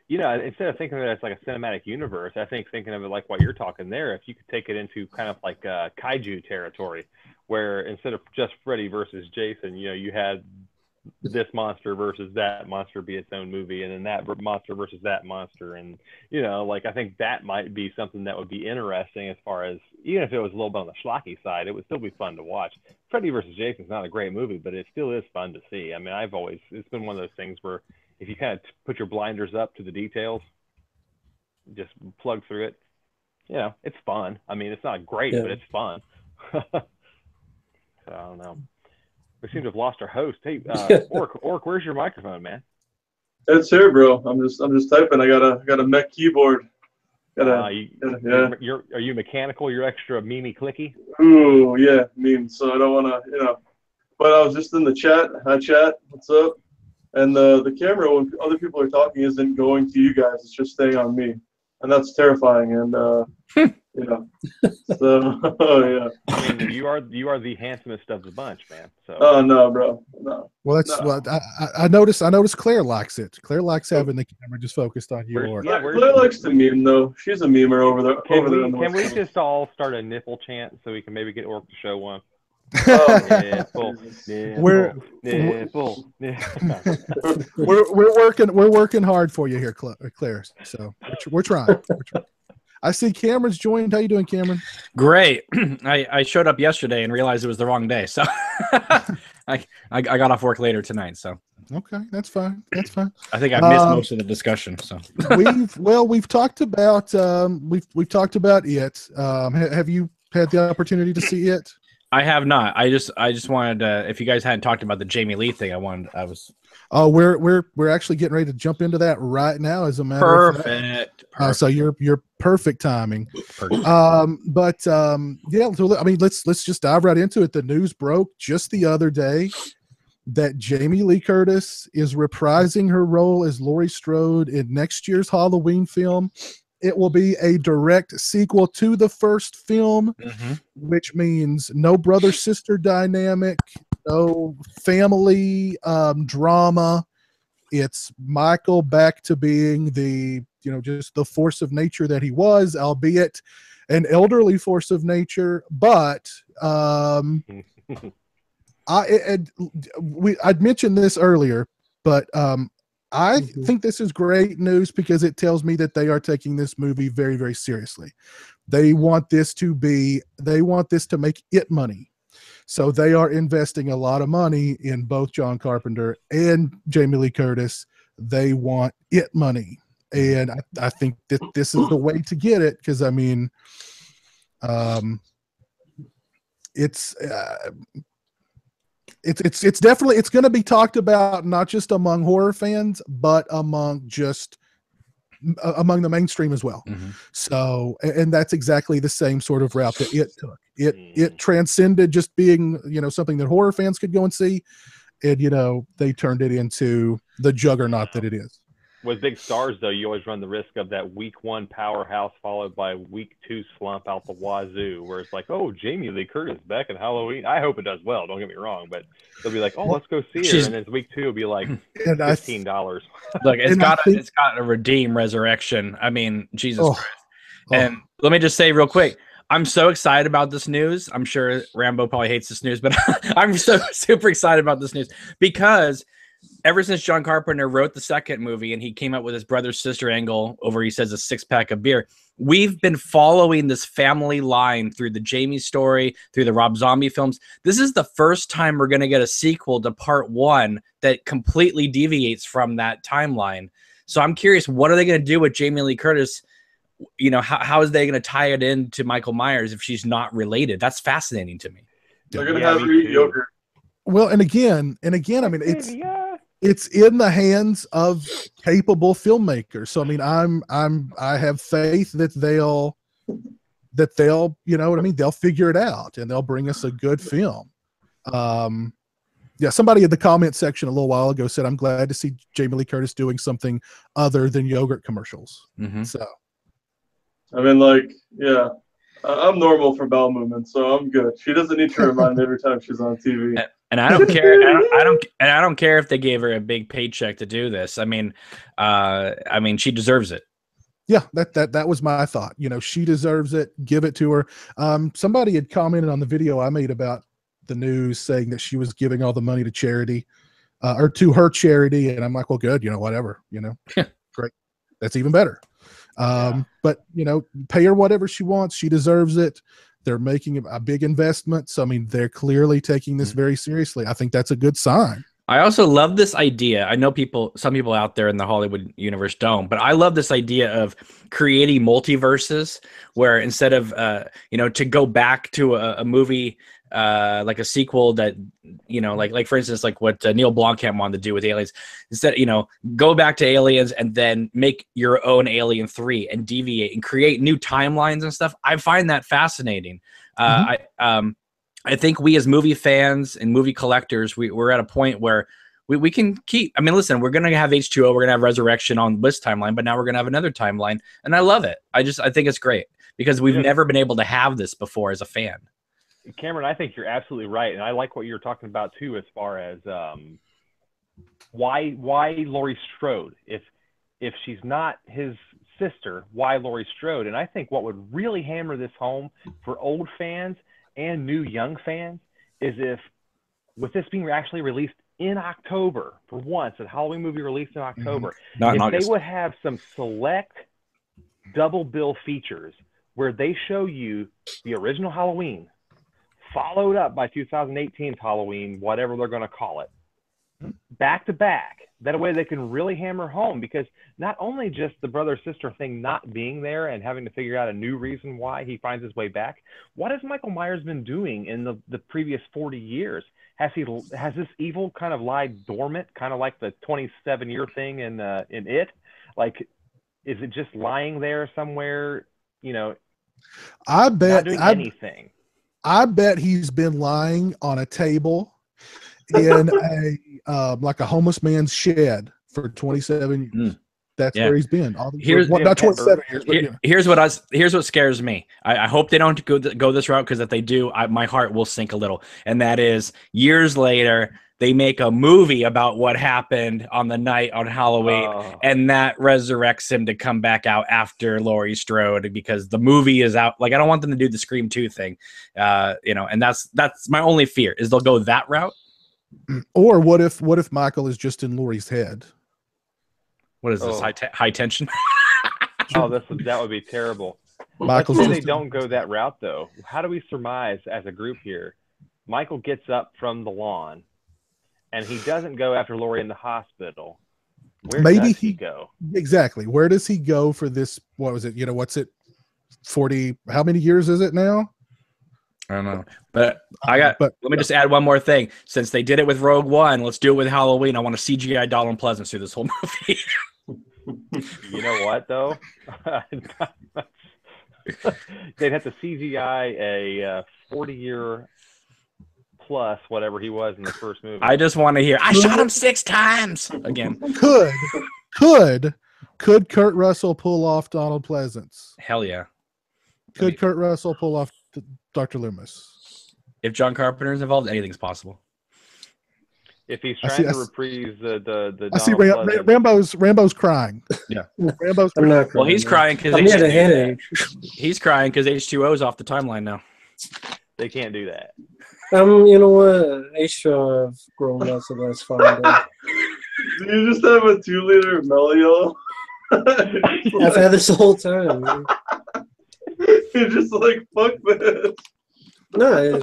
C: instead of thinking of it as like a cinematic universe, I think thinking of it like what you're talking there, if you could take it into kind of like kaiju territory, where instead of just Freddy versus Jason, you had this monster versus that monster be its own movie, and then that monster versus that monster, and I think that might be something that would be interesting as far as, even if it was a little bit on the schlocky side, it would still be fun to watch. Freddy versus Jason is not a great movie, but it still is fun to see. I mean, it's been one of those things where if you kind of put your blinders up to the details, just plug through it, it's fun. I mean, it's not great, but it's fun. So I don't know. We seem to have lost our host. Hey, Orc, where's your microphone, man?
D: It's here, bro. I'm just typing. I got a mech keyboard.
C: Are you mechanical? You're extra memey clicky?
D: Ooh, yeah, meme. So I don't want to, But I was just in the chat. Hi, chat. What's up? And the camera, when other people are talking, isn't going to you guys. It's just staying on me, and that's terrifying. And so yeah.
C: I mean, you are the handsomest of the bunch, man. So.
D: Oh no, bro. No.
A: Well, that's what I noticed. I noticed Claire likes it. Claire likes having the camera just focused on you.
D: Claire likes to meme though. She's a memer over there.
C: Can we just all start a nipple chant so we can maybe get Orc to show one?
A: We're working hard for you here, Claire. So we're trying. I see Cameron's joined. How you doing, Cameron?
E: Great. I showed up yesterday and realized it was the wrong day, so I got off work later tonight. So
A: okay, that's fine. That's fine.
E: I think I missed most of the discussion. So
A: we've talked about we've talked about it. Have you had the opportunity to see it?
E: I have not. I just wanted to, if you guys hadn't talked about the Jamie Lee thing, I was
A: Oh, we're actually getting ready to jump into that right now. As a matter of fact,
E: perfect.
A: so you're perfect timing.
E: Perfect.
A: Yeah. So I mean, let's just dive right into it. The news broke just the other day that Jamie Lee Curtis is reprising her role as Laurie Strode in next year's Halloween film. It will be a direct sequel to the first film, which means no brother-sister dynamic, no family drama. It's Michael back to being the, just the force of nature that he was, albeit an elderly force of nature. But I'd mentioned this earlier, but I think this is great news because it tells me that they are taking this movie very, very seriously. They want this to make it money. So they are investing a lot of money in both John Carpenter and Jamie Lee Curtis. They want it money. And I think that this is the way to get it. Cause I mean, it's definitely, it's going to be talked about, not just among horror fans, but among the mainstream as well. So, and that's exactly the same sort of route that it took. It transcended just being, something that horror fans could go and see. And, they turned it into the juggernaut that it is.
C: With big stars, though, you always run the risk of that week 1 powerhouse followed by week 2 slump out the wazoo, where it's like, oh, Jamie Lee Curtis back in Halloween. I hope it does well. Don't get me wrong, but they'll be like, oh, let's go see her, and then week 2 will be like $15.
E: Look, it's got a redeem resurrection. I mean, Jesus Christ. And let me just say real quick, I'm so excited about this news. I'm sure Rambo probably hates this news, but I'm so super excited about this news because ever since John Carpenter wrote the second movie and he came up with his brother-sister angle over, he says, a 6-pack of beer, we've been following this family line through the Jamie story, through the Rob Zombie films. This is the first time we're going to get a sequel to part 1 that completely deviates from that timeline. So I'm curious, what are they going to do with Jamie Lee Curtis? How is they going to tie it into Michael Myers if she's not related? That's fascinating to me.
D: They're going to have her eat yogurt.
A: Well, and again, I mean, it's in the hands of capable filmmakers. So I mean, I have faith that they'll, they'll figure it out and they'll bring us a good film. Yeah, somebody in the comment section a little while ago said, I'm glad to see Jamie Lee Curtis doing something other than yogurt commercials. So
D: I mean, yeah, I'm normal for bowel movements, so I'm good. She doesn't need to remind me every time she's on TV.
E: And I don't care. I don't care if they gave her a big paycheck to do this. I mean, she deserves it.
A: Yeah, that was my thought. She deserves it. Give it to her. Somebody had commented on the video I made about the news saying that she was giving all the money to charity, or to her charity, and I'm like, well, good. Whatever. Great. That's even better. But pay her whatever she wants. She deserves it. They're making a big investment. So, I mean, they're clearly taking this very seriously. I think that's a good sign.
E: I also love this idea. I know some people out there in the Hollywood universe don't, but I love this idea of creating multiverses where instead of, to go back to a movie, like a sequel that, like for instance, like what Neil Blomkamp wanted to do with Aliens, instead, go back to Aliens and then make your own Alien 3 and deviate and create new timelines and stuff. I find that fascinating. I think we as movie fans and movie collectors, we're at a point where we can keep, I mean, listen, we're going to have H2O, we're going to have Resurrection on this timeline, but now we're going to have another timeline. And I love it. I think it's great because we've never been able to have this before as a fan.
C: Cameron, I think you're absolutely right, and I like what you're talking about too, as far as why Laurie Strode. If she's not his sister, why Laurie Strode? And I think what would really hammer this home for old fans and new young fans is if, with this being actually released in October for once, a Halloween movie released in October, if they would have some select double bill features where they show you the original Halloween, followed up by 2018's Halloween, whatever they're going to call it, back to back. That way they can really hammer home, because not only just the brother sister thing not being there and having to figure out a new reason why he finds his way back. What has Michael Myers been doing in the previous 40 years? Has this evil kind of lied dormant, kind of like the 27-year thing in It? Like, is it just lying there somewhere? You know,
A: I bet
C: not doing anything.
A: I bet he's been lying on a table in a like a homeless man's shed for 27 years. That's where he's been. All these not 27 years, but
E: here's what scares me. I hope they don't go this route, because if they do, my heart will sink a little. And that is, years later, they make a movie about what happened on the night on Halloween, and that resurrects him to come back out after Laurie Strode, because the movie is out. Like, I don't want them to do the Scream 2 thing, and that's my only fear, is they'll go that route.
A: Or what if Michael is just in Laurie's head?
E: What is this, high tension?
C: That would be terrible. Let's say they don't go that route, though. How do we surmise as a group here? Michael gets up from the lawn, and he doesn't go after Laurie in the hospital. Where does he go? Exactly.
A: Where does he go for this? What was it? What's it? 40? How many years is it now?
E: I don't know, but let me just add one more thing. Since they did it with Rogue One, let's do it with Halloween. I want a CGI Donald Pleasance through this whole movie.
C: You know what, though? They'd have to CGI a 40-year plus whatever he was in the first movie.
E: I just want to hear, I shot him 6 times again.
A: Could Kurt Russell pull off Donald Pleasance?
E: Hell yeah.
A: Could Kurt Russell pull off Dr. Loomis?
E: If John Carpenter is involved, anything's possible.
C: If he's trying to reprise the
A: I see Rambo's crying.
E: Yeah.
A: Rambo's
B: I'm not crying.
E: Well, he's crying because he's crying because H2O is off the timeline now.
C: They can't do that.
B: You know what? H2O have grown up, so that's fine.
D: Do you just have a 2-liter Melio?
B: I've had this the whole time. Man.
D: You're just like, fuck this.
B: No,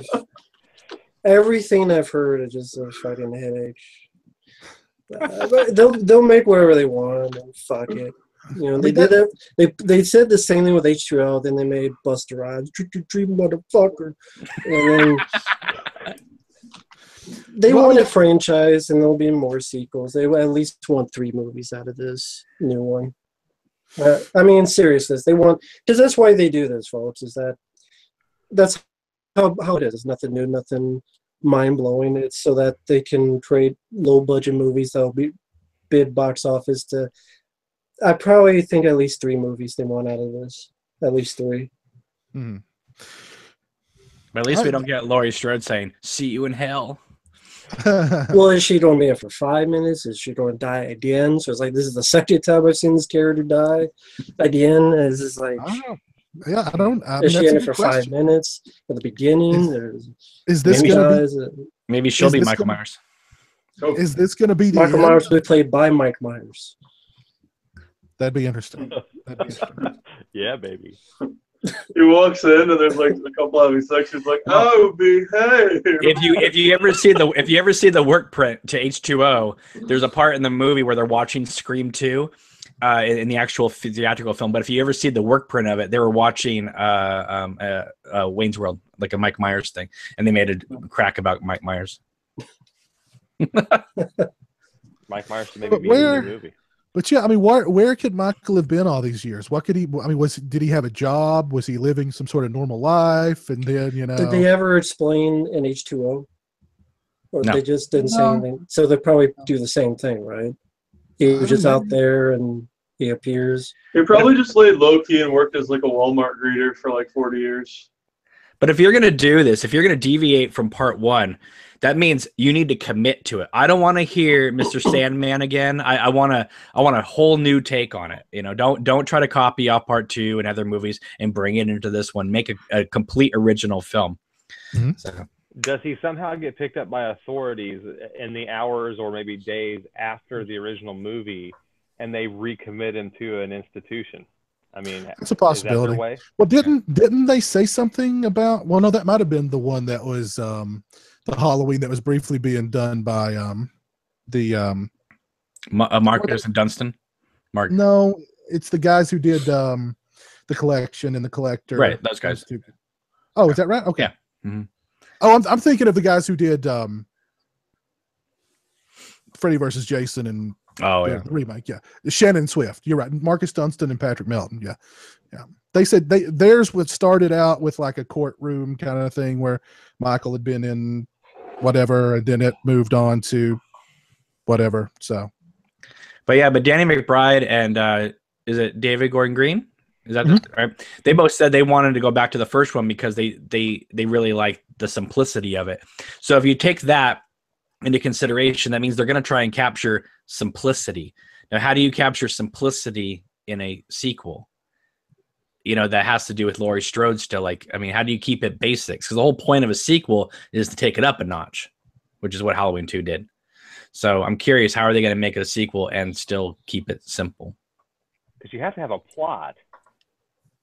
B: everything I've heard is just a fucking headache. But they'll make whatever they want and fuck it. They did it. They said the same thing with H2O. Then they made Buster Rhymes, trick motherfucker, and then they want a franchise, and there'll be more sequels. They at least want 3 movies out of this new one. I mean, seriously, they want, because that's why they do this, folks. That's how it is. It's nothing new, nothing mind blowing. It's so that they can create low budget movies that'll be bid box office. I probably think at least 3 movies they want out of this. At least 3.
A: Hmm.
E: But at least we don't get Laurie Strode saying, "See you in hell."
B: Well, is she going to be in for 5 minutes? Is she going to die at the end? So it's like, this is the second time I've seen this character die at the end. Is this like, is she in it for 5 minutes at the beginning?
A: Is this going to
E: be? Maybe she'll be Michael Myers.
A: Is this going to be the
B: Michael Myers will be played by Mike Myers?
A: That'd be interesting.
C: Yeah, baby.
D: He walks in and there's like a couple having sex. He's like, "Oh, behave."
E: If you ever see the work print to H2O, there's a part in the movie where they're watching Scream 2 in the actual theatrical film. But if you ever see the work print of it, they were watching Wayne's World, like a Mike Myers thing, and they made a crack about Mike Myers.
C: Mike Myers should maybe be in the movie.
A: But yeah, I mean, where could Michael have been all these years? What could he? I mean, did he have a job? Was he living some sort of normal life? And then
B: did they ever explain in H2O, or
E: no.
B: They just didn't say anything? So they probably do the same thing, right? He was just out there and he appears.
D: He probably just laid low key and worked as like a Walmart greeter for like 40 years.
E: But if you're gonna do this, if you're gonna deviate from part 1. That means you need to commit to it. I don't want to hear Mr. Sandman again. I want a whole new take on it. Don't try to copy off part 2 and other movies and bring it into this one. Make a complete original film.
A: Mm-hmm.
E: So.
C: Does he somehow get picked up by authorities in the hours or maybe days after the original movie, and they recommit him to an institution? I mean,
A: it's a possibility. Well, didn't they say something about? Well, no, that might have been the one that was. The Halloween that was briefly being done by The
E: Marcus and Dunstan.
A: No, it's the guys who did the Collection and the Collector.
E: Right, those guys.
A: Oh, is that right? Okay.
E: Yeah. Mm-hmm.
A: Oh, I'm thinking of the guys who did Freddy versus Jason and the remake. Yeah, Shannon Swift. You're right. Marcus Dunstan and Patrick Melton. Yeah, yeah. They said theirs was started out with like a courtroom kind of thing where Michael had been in whatever, and then it moved on to whatever. So,
E: but Danny McBride and is it David Gordon Green? Is that right? They both said they wanted to go back to the first one because they really liked the simplicity of it. So if you take that into consideration, that means they're going to try and capture simplicity. Now, how do you capture simplicity in a sequel? You know, that has to do with Laurie Strode still. Like, I mean, how do you keep it basics? Because the whole point of a sequel is to take it up a notch, which is what Halloween 2 did. So I'm curious, how are they going to make it a sequel and still keep it simple?
C: Because you have to have a plot.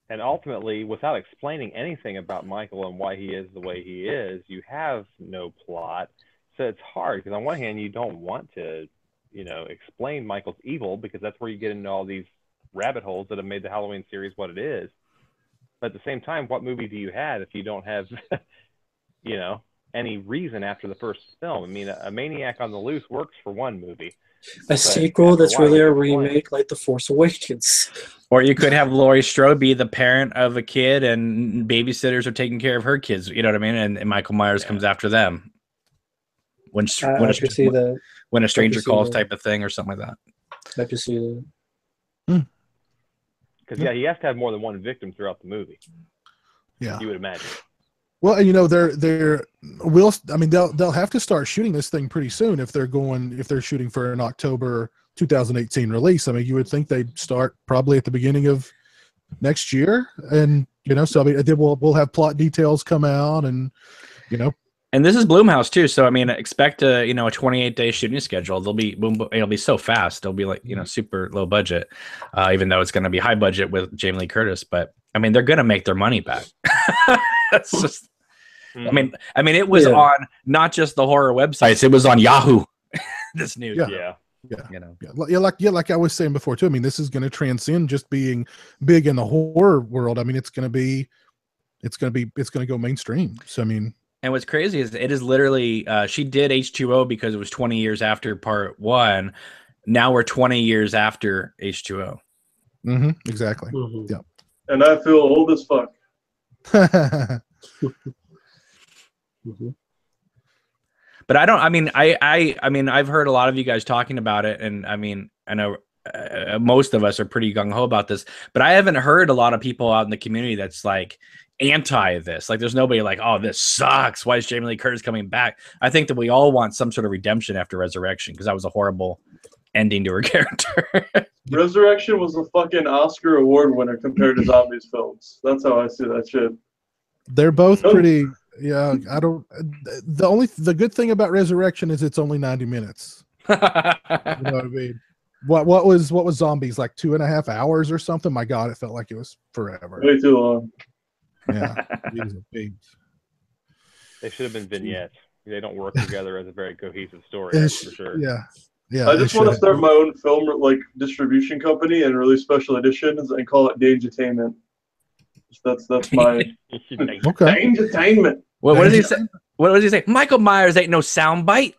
C: And ultimately, without explaining anything about Michael and why he is the way he is, you have no plot. So it's hard because on one hand, you don't want to, explain Michael's evil because that's where you get into all these rabbit holes that have made the Halloween series what it is. But at the same time, what movie do you have if you don't have, any reason after the first film? I mean, a Maniac on the Loose works for one movie.
B: A sequel that's really a remake like The Force Awakens.
E: Or you could have Laurie Strode be the parent of a kid and babysitters are taking care of her kids. You know what I mean? And Michael Myers comes after them. When a stranger calls type of thing or something like that.
B: I can see that.
C: Because, he has to have more than one victim throughout the movie.
A: Yeah.
C: You would imagine.
A: Well, they'll have to start shooting this thing pretty soon if they're shooting for an October 2018 release. I mean, you would think they'd start probably at the beginning of next year, and so I mean, we'll have plot details come out, and
E: And this is Blumhouse too, so I mean, expect a 28-day shooting schedule. It'll be so fast. It'll be like super low budget, even though it's going to be high budget with Jamie Lee Curtis. But I mean, they're going to make their money back. That's just. I mean, it was on not just the horror websites; it was on Yahoo. This news,
A: like I was saying before too. I mean, this is going to transcend just being big in the horror world. I mean, it's going to go mainstream. So I mean,
E: and what's crazy is it is literally she did H2O because it was 20 years after part 1. Now we're 20 years after H2O.
A: Exactly. Yeah.
D: And I feel old as fuck.
E: But I've heard a lot of you guys talking about it, and I mean, I know most of us are pretty gung-ho about this, but I haven't heard a lot of people out in the community that's like anti this. Like, there's nobody like, oh, this sucks, why is Jamie Lee Curtis coming back? I think that we all want some sort of redemption after Resurrection, because that was a horrible ending to her character.
D: Resurrection was a fucking Oscar award winner compared to Zombies films. That's how I see that shit.
A: They're both pretty. Yeah, the good thing about Resurrection is it's only 90 minutes. You know what I mean? What was Zombies, like 2.5 hours or something? My God, it felt like it was forever.
D: Way too long.
A: Yeah,
C: they should have been vignettes. They don't work together as a very cohesive story. That's for sure.
A: Yeah.
D: I just want to start my own film distribution company and release special editions and call it Dangetainment. That's my Dangetainment.
E: What does he say? What does he say? Michael Myers ain't no soundbite.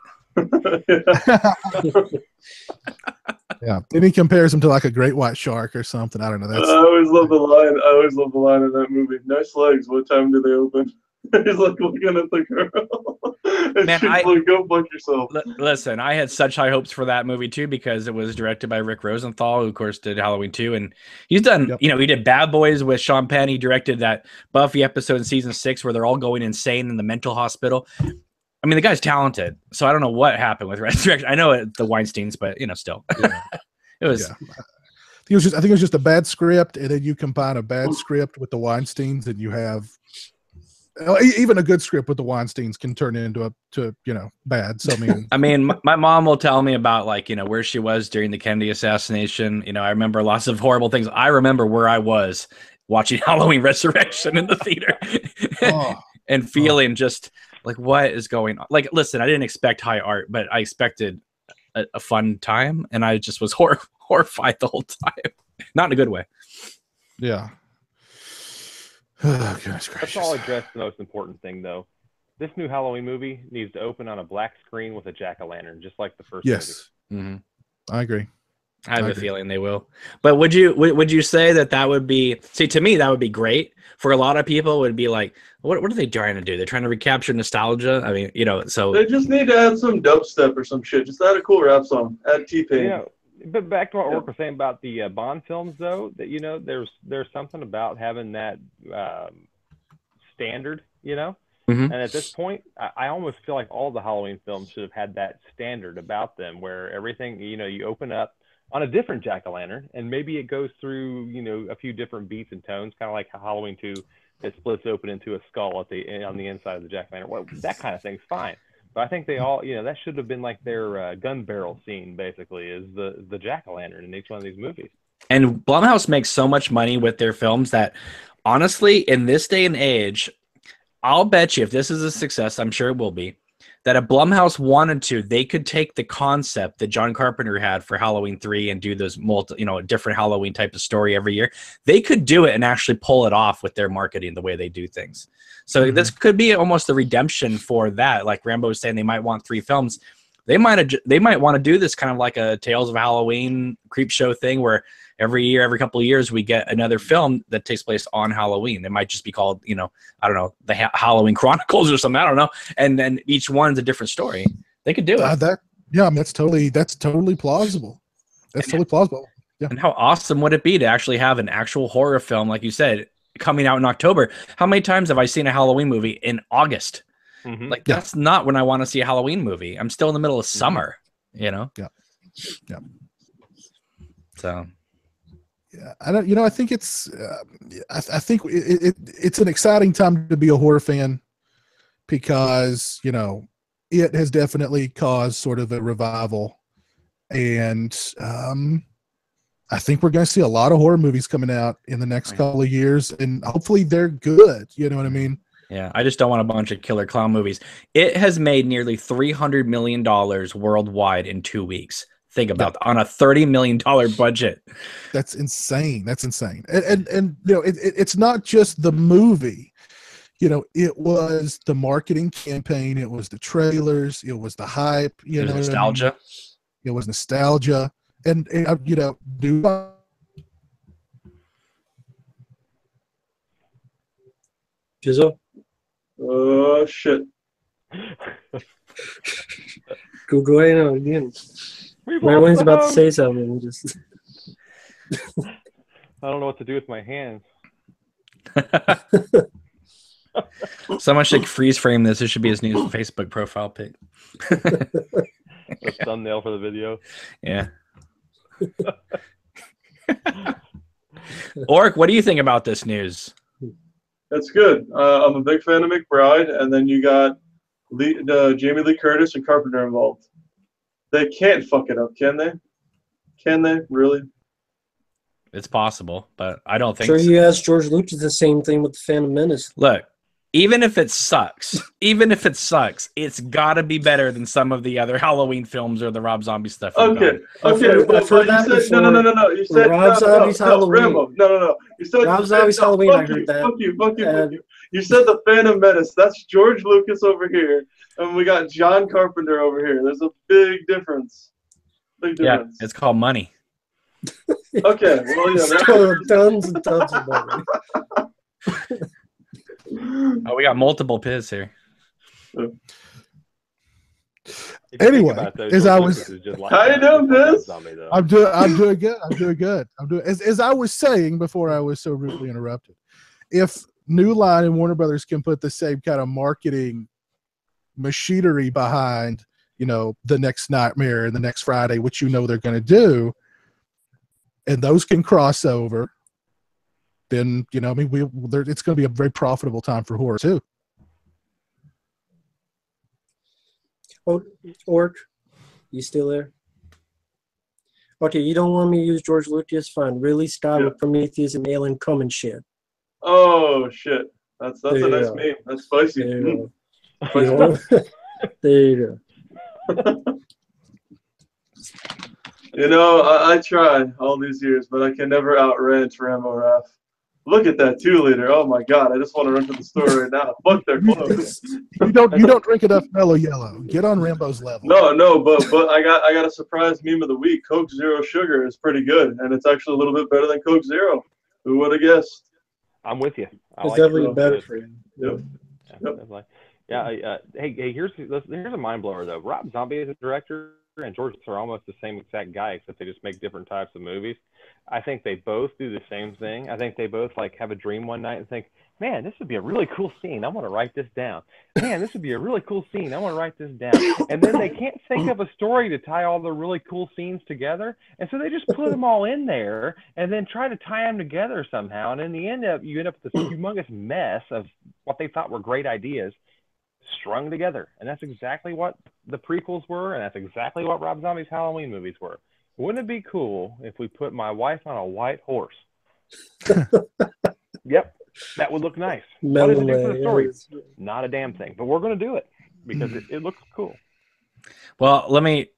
A: Yeah. Then he compares him to like a great white shark or something. I don't know.
D: I always love the line in that movie. Nice legs. What time do they open? He's like looking at the girl. And
E: Man,
D: she's like, go fuck yourself.
E: Listen, I had such high hopes for that movie too, because it was directed by Rick Rosenthal, who of course did Halloween 2, and he's done. He did Bad Boys with Sean Penn. He directed that Buffy episode in season 6 where they're all going insane in the mental hospital. I mean, the guy's talented, so I don't know what happened with Resurrection. I know the Weinsteins, but still, it was.
A: Yeah. I think it was just a bad script, and then you combine a bad script with the Weinsteins, and you have even a good script with the Weinsteins can turn into bad. So
E: I mean, my mom will tell me about where she was during the Kennedy assassination. I remember lots of horrible things. I remember where I was watching Halloween Resurrection in the theater and feeling just like, what is going on? Like, listen, I didn't expect high art, but I expected a fun time, and I just was horrified the whole time. Not in a good way.
A: Yeah. Oh, goodness gracious.
C: Let's all address the most important thing, though. This new Halloween movie needs to open on a black screen with a jack-o'-lantern, just like the first movie.
A: Yes. I agree.
E: I have a feeling they will. But would you say that would be, see, to me, that would be great. For a lot of people, it would be like, what are they trying to do? They're trying to recapture nostalgia. I mean, you know, so
D: they just need to add some dubstep or some shit. Just add a cool rap song. Add T-Pain.
C: Yeah, but back to what Ork was saying about the Bond films, though, that, you know, there's something about having that standard, you know. And at this point, I almost feel like all the Halloween films should have had that standard about them, where everything, you know, you open up on a different jack-o'-lantern, and maybe it goes through, you know, a few different beats and tones, kind of like Halloween 2, it splits open into a skull on the inside of the jack-o'-lantern. Well, that kind of thing's fine. But I think they all, you know, that should have been like their gun barrel scene, basically, is the jack-o'-lantern in each one of these movies. And
E: Blumhouse makes so much money with their films that, honestly, in this day and age, I'll bet you if this is a success, I'm sure it will be, that if Blumhouse wanted to, they could take the concept that John Carpenter had for Halloween 3 and do those different Halloween type of story every year. They could do it and actually pull it off with their marketing, the way they do things. So this could be almost a redemption for that. Like Rambo was saying, they might want 3 films. They might want to do this kind of like a Tales of Halloween creep show thing, where every year, every couple of years, we get another film that takes place on Halloween. It might just be called, you know, I don't know, the Halloween Chronicles or something. I don't know. And then each one's a different story. They could do it.
A: Yeah, I mean, that's totally plausible. That's totally plausible. Yeah.
E: And how awesome would it be to actually have an actual horror film, like you said, coming out in October? How many times have I seen a Halloween movie in August? Like, that's not when I want to see a Halloween movie. I'm still in the middle of summer, you know?
A: Yeah. Yeah.
E: So.
A: Yeah, I think it's, I think it's an exciting time to be a horror fan, because, you know, it has definitely caused sort of a revival, and I think we're going to see a lot of horror movies coming out in the next couple of years, and hopefully they're good. You know what I mean?
E: Yeah, I just don't want a bunch of killer clown movies. It has made nearly $300 million worldwide in 2 weeks. Think about on a $30 million budget.
A: That's insane. That's insane. And you know, it's not just the movie. You know, it was the marketing campaign. It was the trailers. It was the hype. You know,
E: nostalgia.
A: I mean? It was nostalgia. And you know,
B: Pizzo?
D: Oh, shit.
B: Go ahead again. My mind's about to say something. Just
C: I don't know what to do with my hands.
E: Someone should freeze frame this. It should be his new Facebook profile pic.
C: The thumbnail for the video.
E: Yeah. Ork, what do you think about this news?
D: That's good. I'm a big fan of McBride, and then you got Jamie Lee Curtis and Carpenter involved. They can't fuck it up, can they? Can they really?
E: It's possible, but I don't think
B: so.
E: So.
B: You asked George Lucas the same thing with the Phantom Menace.
E: Look, even if it sucks, it's got to be better than some of the other Halloween films or the Rob Zombie stuff.
D: Okay. Well, you said, no. You said
B: Rob Zombie's Halloween.
D: Rambo. No. You said
B: Rob Zombie's Halloween. I heard that.
D: Fuck you. You said the Phantom Menace. That's George Lucas over here, and we got John Carpenter over here. There's a big difference.
E: Yeah, it's called money.
D: Okay. Well, yeah.
B: Tons and tons of money.
E: Oh, we got multiple Piz here.
A: Anyway, as I was,
D: how you doing, Piz?
A: I'm doing good. As I was saying before I was so rudely interrupted. If New Line and Warner Brothers can put the same kind of marketing machinery behind, you know, the next Nightmare and the next Friday, which you know they're going to do, and those can cross over, then, you know, I mean, it's going to be a very profitable time for horror too.
B: Oh, Ork, you still there? Okay, you don't want me to use George Lucas? Fine. Really start with Prometheus and Alien Coming shit.
D: Oh shit, that's a nice meme. That's spicy.
B: There you go. There you go.
D: You know, I try all these years, but I can never outrant Rambo Raff. Look at that 2-liter. Oh my God! I just want to run to the store right now. Fuck their clothes.
A: You don't drink enough Mellow Yellow. Get on Rambo's level.
D: No, but I got a surprise meme of the week. Coke Zero Sugar is pretty good, and it's actually a little bit better than Coke Zero. Who would have guessed?
C: I'm with you.
B: It's definitely better for you.
D: Yep.
C: Definitely. Yeah. Hey, here's a mind blower though. Rob Zombie is a director, and George are almost the same exact guy, except they just make different types of movies. I think they both do the same thing. I think they both like have a dream one night and think, man, this would be a really cool scene. I want to write this down. Man, this would be a really cool scene. I want to write this down. And then they can't think of a story to tie all the really cool scenes together. And so they just put them all in there and then try to tie them together somehow. And in the end, you end up with this humongous mess of what they thought were great ideas strung together. And that's exactly what the prequels were. And that's exactly what Rob Zombie's Halloween movies were. Wouldn't it be cool if we put my wife on a white horse? Yep, that would look nice. What does it do for the story? Not a damn thing. But we're going to do it because it looks cool.
E: Well, let me.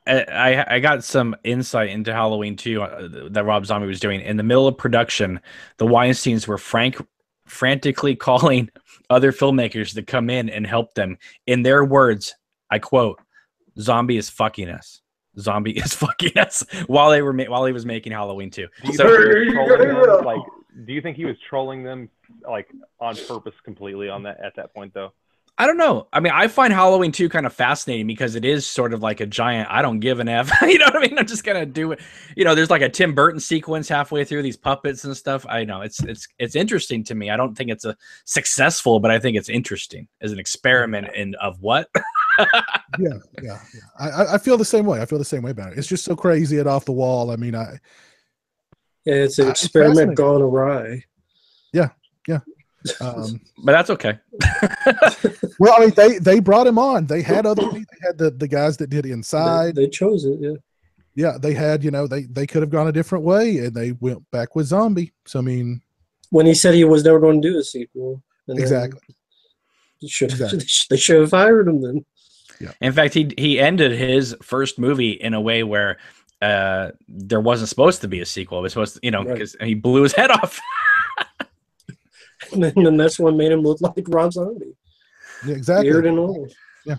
E: I got some insight into Halloween 2 that Rob Zombie was doing. In the middle of production, the Weinsteins were frantically calling other filmmakers to come in and help them. In their words, I quote, "Zombie is fucking us. Zombie is fucking us," while he was making Halloween 2.
C: Do you think he was trolling them like on purpose completely on that at that point though?
E: I don't know. I mean, I find Halloween 2 kind of fascinating because it is sort of like a giant I don't give an F. You know what I mean? I'm just gonna do it. You know, there's like a Tim Burton sequence halfway through, these puppets and stuff. I know it's interesting to me. I don't think it's a successful, but I think it's interesting as an experiment of what.
A: Yeah. I feel the same way. I feel the same way about it. It's just so crazy and off the wall. I mean,
B: it's an experiment gone awry.
A: Yeah.
E: But that's okay.
A: Well, I mean, they brought him on. They had other people. They had the guys that did Inside.
B: They chose it.
A: Yeah. They had, they could have gone a different way, and they went back with Zombie. So I mean,
B: when he said he was never going to do a sequel,
A: exactly.
B: They should have fired him then.
E: Yeah. In fact, he ended his first movie in a way where there wasn't supposed to be a sequel. It was supposed to, because he blew his head off.
B: And then that's what made him look like Rob Zombie.
A: Yeah, exactly.
B: Weird and old.
A: Yeah.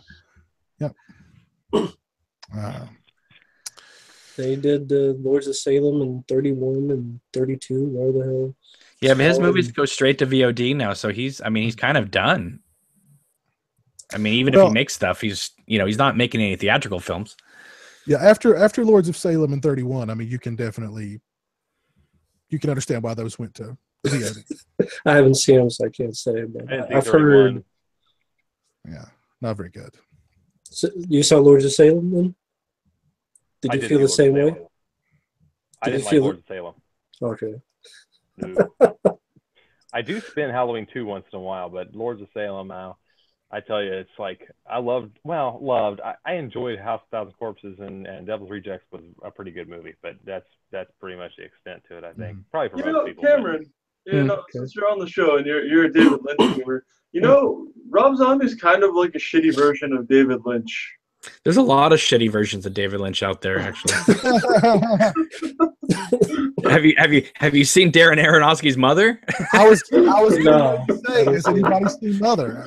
B: They did Lords of Salem in 31 and 32. Where the hell?
E: Yeah, but his movies go straight to VOD now, so he's kind of done. I mean, even if he makes stuff, he's not making any theatrical films.
A: Yeah, after Lords of Salem in 31, I mean, you can understand why those went to VOD.
B: I haven't seen them, so I can't say. But I've
C: 31.
B: heard.
A: Yeah, not very good.
B: So you saw Lords of Salem then? Did you feel the same way?
C: I didn't like Lords of Salem.
B: Okay.
C: No. I do spin Halloween 2 once in a while, but Lords of Salem, I tell you, it's like I enjoyed House of Thousand Corpses and Devil's Rejects was a pretty good movie, but that's pretty much the extent to it, I think. Probably for most people.
D: Cameron, since you're on the show and you're a David Lynch viewer, Rob Zombie's kind of like a shitty version of David Lynch.
E: There's a lot of shitty versions of David Lynch out there, actually. Have you seen Darren Aronofsky's Mother?
A: I was going to say, has anybody seen Mother?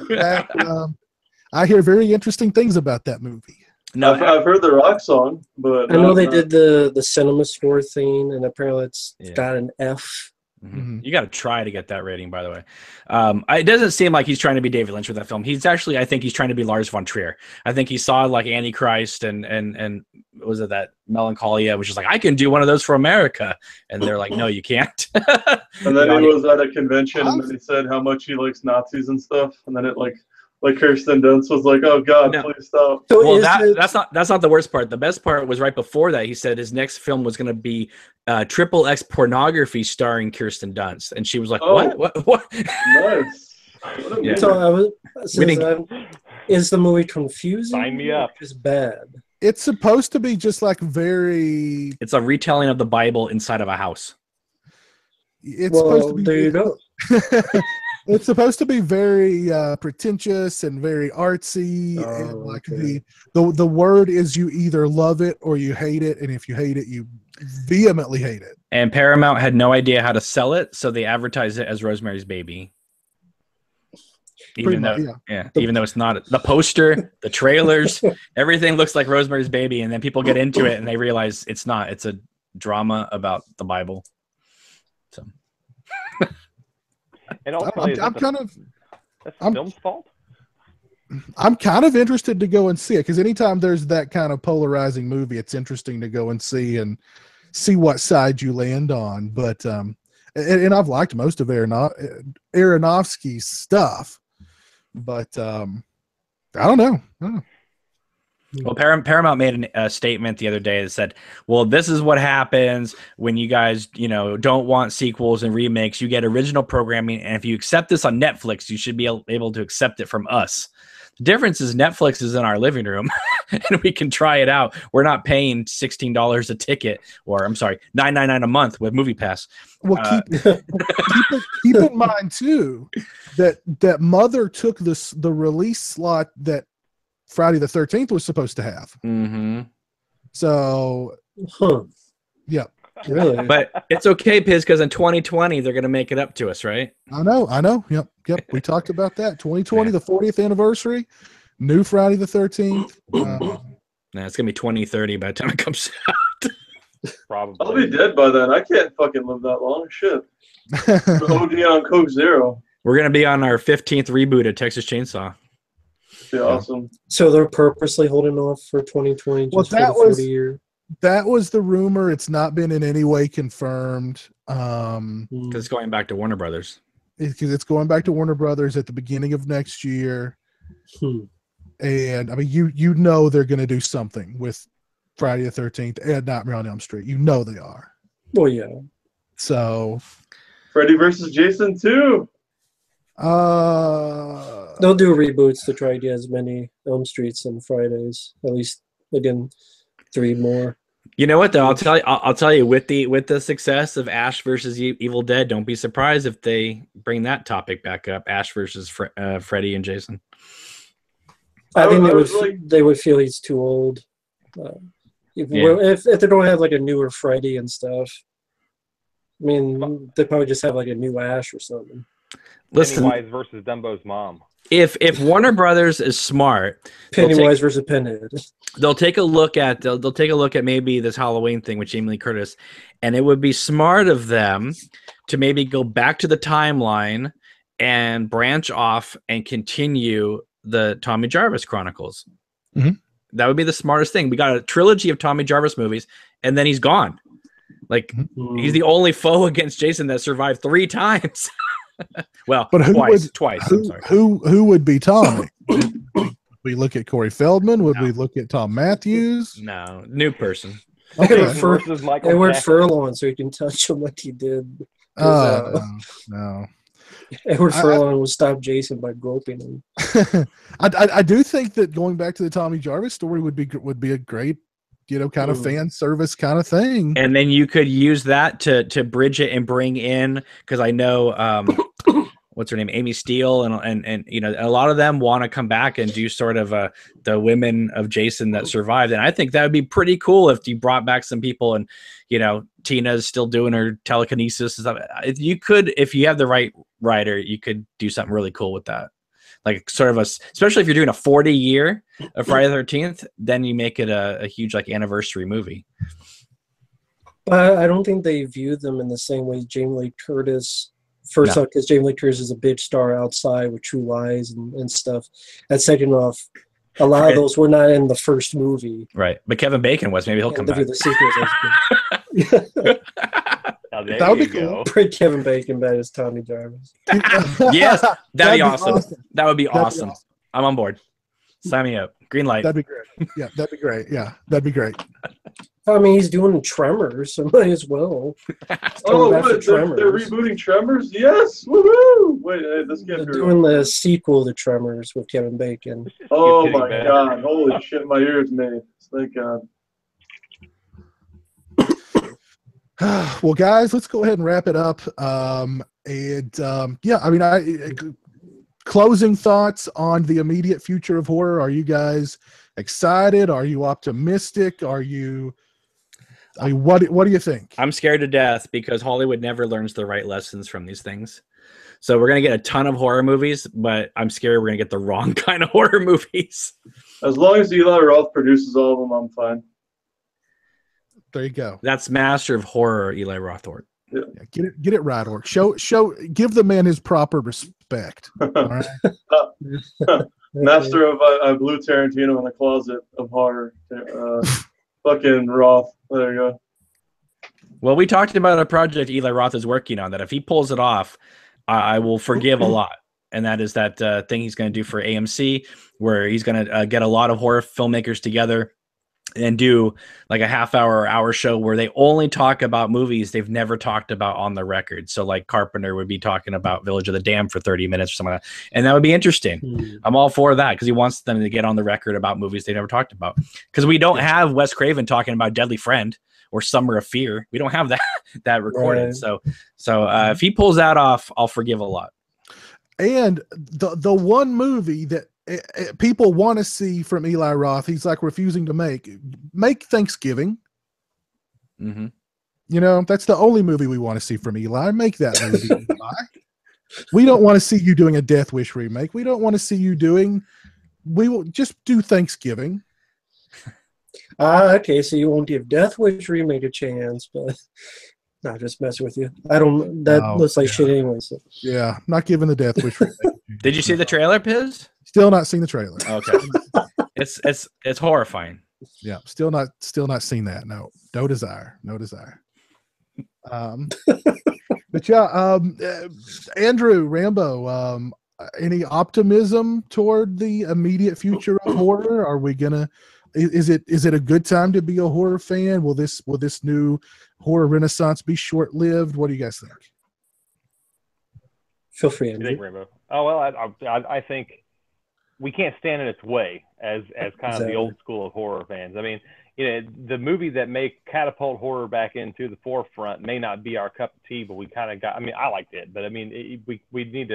A: I hear very interesting things about that movie.
E: No,
D: I've heard the rock song, but
B: I know they did the cinema score thing, and apparently it's got an F.
E: Mm-hmm. You got to try to get that rating, by the way. It doesn't seem like he's trying to be David Lynch with that film. He's actually, I think he's trying to be Lars von Trier. I think he saw like Antichrist and was it that Melancholia, which is like, I can do one of those for America. And they're like, no, you can't.
D: And then he was at a convention and then he said how much he likes Nazis and stuff. And then it like Kirsten Dunst was like, "Oh God, please stop."
B: So
E: well, that's not the worst part. The best part was right before that. He said his next film was going to be XXX pornography starring Kirsten Dunst, and she was like, "What?"
D: Nice.
E: Yeah.
B: So is the movie confusing?
C: Sign me up.
B: It's bad.
A: It's supposed to be just like very.
E: It's a retelling of the Bible inside of a house.
A: It's supposed to be.
B: There you go.
A: It's supposed to be very pretentious and very artsy, and like
B: okay.
A: the word is you either love it or you hate it, and if you hate it, you vehemently hate it.
E: And Paramount had no idea how to sell it, so they advertised it as Rosemary's Baby. Even though, even though it's not. The poster, the trailers, everything looks like Rosemary's Baby, and then people get into it and they realize it's not. It's a drama about the Bible. So,
C: and ultimately, that's the film's fault.
A: I'm kind of interested to go and see it, because anytime there's that kind of polarizing movie, it's interesting to go and see what side you land on. But and I've liked most of Aronofsky's stuff, but I don't know.
E: Well, Paramount made a statement the other day that said, well, this is what happens when you guys, don't want sequels and remakes. You get original programming, and if you accept this on Netflix, you should be able to accept it from us. The difference is Netflix is in our living room, and we can try it out. We're not paying $16 a ticket, or I'm sorry, $9.99 a month with Movie Pass.
A: Well, keep in mind too that Mother took the release slot that Friday the 13th was supposed to have.
E: Mm-hmm.
A: So, yeah.
B: Really?
E: But it's okay, Piz, because in 2020 they're going to make it up to us, right?
A: I know. Yep. We talked about that. 2020, the 40th anniversary, new Friday the 13th.
E: Nah, it's going to be 2030 by the time it comes out.
C: Probably.
D: I'll be dead by then. I can't fucking live that long. Shit. OD on Coke Zero.
E: We're going to be on our 15th reboot of Texas Chainsaw.
D: Be awesome.
B: So they're purposely holding off for 2020 just for the 40 year.
A: That was the rumor. It's not been in any way confirmed.
E: Because it's going back to Warner Brothers.
A: Because it's going back to Warner Brothers at the beginning of next year. And I mean, you know they're going to do something with Friday the 13th and Nightmare on Elm Street. You know they are.
B: Well, yeah.
A: So
D: Freddy versus Jason 2.
B: They'll do reboots to try to get as many Elm Streets and Fridays. At least again, 3 more.
E: You know what though? I'll tell you with the success of Ash versus Evil Dead, don't be surprised if they bring that topic back up. Ash versus Freddy and Jason.
B: I think they would feel he's too old. If they don't have like a newer Freddy and stuff. I mean, they probably just have like a new Ash or something.
E: Listen,
C: Pennywise versus Dumbo's mom.
E: If Warner Brothers is smart,
B: Pennywise versus Pinhead.
E: They'll take a look at maybe this Halloween thing with Jamie Lee Curtis, and it would be smart of them to maybe go back to the timeline and branch off and continue the Tommy Jarvis Chronicles.
A: Mm-hmm.
E: That would be the smartest thing. We got a trilogy of Tommy Jarvis movies, and then he's gone. Like he's the only foe against Jason that survived 3 times. Well, but twice. I'm sorry.
A: Who would be Tommy? Would we look at Corey Feldman? Would we look at Tom Matthews?
E: No, new person.
A: Okay.
B: Edward Furlong, so he can touch him like he did.
A: No.
B: Edward Furlong will stop Jason by groping him.
A: I do think that going back to the Tommy Jarvis story would be a great, kind of fan service kind of thing.
E: And then you could use that to bridge it and bring in, because I know what's her name, Amy Steele, and a lot of them want to come back and do sort of the women of Jason that survived. And I think that would be pretty cool if you brought back some people, and Tina's still doing her telekinesis and stuff. You could, if you have the right writer, you could do something really cool with that. Like sort of especially if you're doing a 40 year of Friday the 13th, then you make it a huge like anniversary movie.
B: But I don't think they view them in the same way Jamie Lee Curtis. First off, because Jamie Lee Curtis is a big star outside with True Lies and stuff. And second off, a lot of those were not in the first movie.
E: Right. But Kevin Bacon was. Maybe he'll come back.
B: The sequels.
A: That would be cool.
B: Bring Kevin Bacon back as Tommy Jarvis.
E: Yes, that'd be awesome. That would be awesome. I'm on board. Sign me up. Green light.
A: That'd be great. Yeah, that'd be great. Yeah, that'd be great.
B: I mean, he's doing Tremors, so might as well.
D: They're rebooting Tremors? Yes! Woohoo! Wait, this can't be
B: doing the sequel to Tremors with Kevin Bacon.
D: Oh my god! Holy shit! My ears, man. Thank God.
A: Well, guys, let's go ahead and wrap it up. And yeah, I mean, closing thoughts on the immediate future of horror. Are you guys excited? Are you optimistic? Are you? I mean, what do you think?
E: I'm scared to death because Hollywood never learns the right lessons from these things. So we're gonna get a ton of horror movies, but I'm scared we're gonna get the wrong kind of horror movies.
D: As long as Eli Roth produces all of them, I'm fine.
A: There you go.
E: That's master of horror, Eli Roth.
A: Yeah, get it right, Orc. Give the man his proper respect. All right.
D: Master of I blew Tarantino in the closet of horror. Fucking Roth. There you go.
E: Well, we talked about a project Eli Roth is working on that if he pulls it off, I will forgive a lot. And that is that thing he's going to do for AMC, where he's going to get a lot of horror filmmakers together and do like a half-hour or hour show where they only talk about movies they've never talked about on the record. So like Carpenter would be talking about Village of the Damned for 30 minutes or something like that. And that would be interesting. I'm all for that because he wants them to get on the record about movies they never talked about. Because we don't have Wes Craven talking about Deadly Friend or Summer of Fear. We don't have that recorded. Right. So if he pulls that off, I'll forgive a lot.
A: And the one movie that people want to see from Eli Roth, he's like refusing to make Thanksgiving.
E: Mm-hmm.
A: You know, that's the only movie we want to see from Eli. Make that movie, Eli. We don't want to see you doing a Death Wish remake. We don't want to see you doing. We will just do Thanksgiving.
B: Okay, so you won't give Death Wish remake a chance, but not just messing with you. I don't. That looks like shit anyway. So.
A: Yeah, not giving the Death Wish remake.
E: Did you see the trailer, Piz?
A: Still not seen the trailer.
E: Okay, it's horrifying.
A: Yeah, still not seen that. No desire. But yeah, Andrew Rambo, any optimism toward the immediate future of horror? Are we gonna? Is it a good time to be a horror fan? Will this new horror renaissance be short lived? What do you guys think?
B: Feel free, Andrew.
C: You think, Rambo? Oh well, I think we can't stand in its way as kind of the old school of horror fans. I mean, you know, the movie that may catapult horror back into the forefront may not be our cup of tea, but we kind of got. I mean, I liked it, but I mean, we need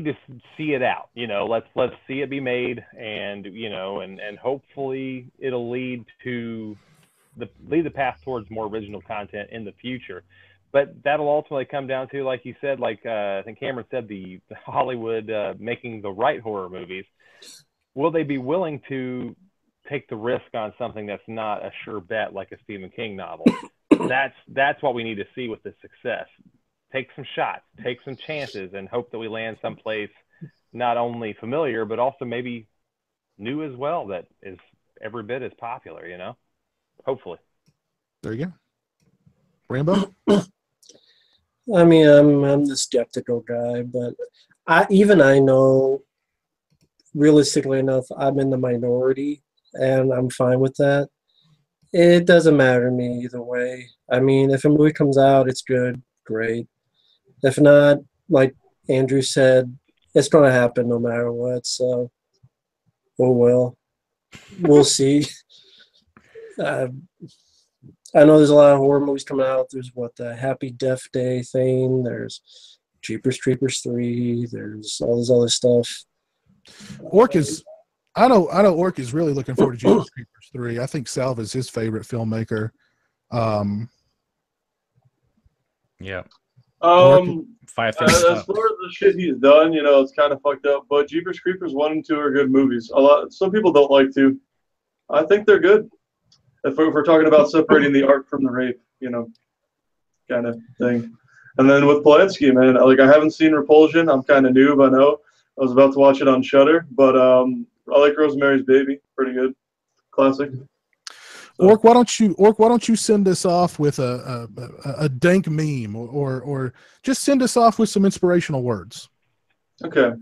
C: to see it out. You know, let's see it be made, and you know, and hopefully it'll lead the path towards more original content in the future. But that'll ultimately come down to, like you said, like I think Cameron said, the Hollywood making the right horror movies. Will they be willing to take the risk on something that's not a sure bet, like a Stephen King novel? That's what we need to see with this success. Take some shots, take some chances, and hope that we land someplace not only familiar, but also maybe new as well, that is every bit as popular, you know? Hopefully.
A: There you go. Rambo?
B: I mean, I'm the skeptical guy, but I know, realistically enough, I'm in the minority, and I'm fine with that. It doesn't matter to me either way. I mean, if a movie comes out, it's good, great. If not, like Andrew said, it's going to happen no matter what. So, oh well, we'll see. I know there's a lot of horror movies coming out. There's the Happy Death Day thing. There's Jeepers Creepers 3. There's all this other stuff.
A: I know Orc is really looking forward to Jeepers Creepers 3. I think Salva is his favorite filmmaker.
E: Yeah.
D: As far as the shit he's done, you know, it's kind of fucked up. But Jeepers Creepers 1 and 2 are good movies. Some people don't like to. I think they're good. If we're talking about separating the art from the rape, you know, kind of thing. And then with Polanski, man, like I haven't seen Repulsion. I'm kind of noob, I know. I was about to watch it on Shudder, but I like Rosemary's Baby. Pretty good, classic.
A: Orc, why don't you send us off with a dank meme or just send us off with some inspirational words?
D: Okay.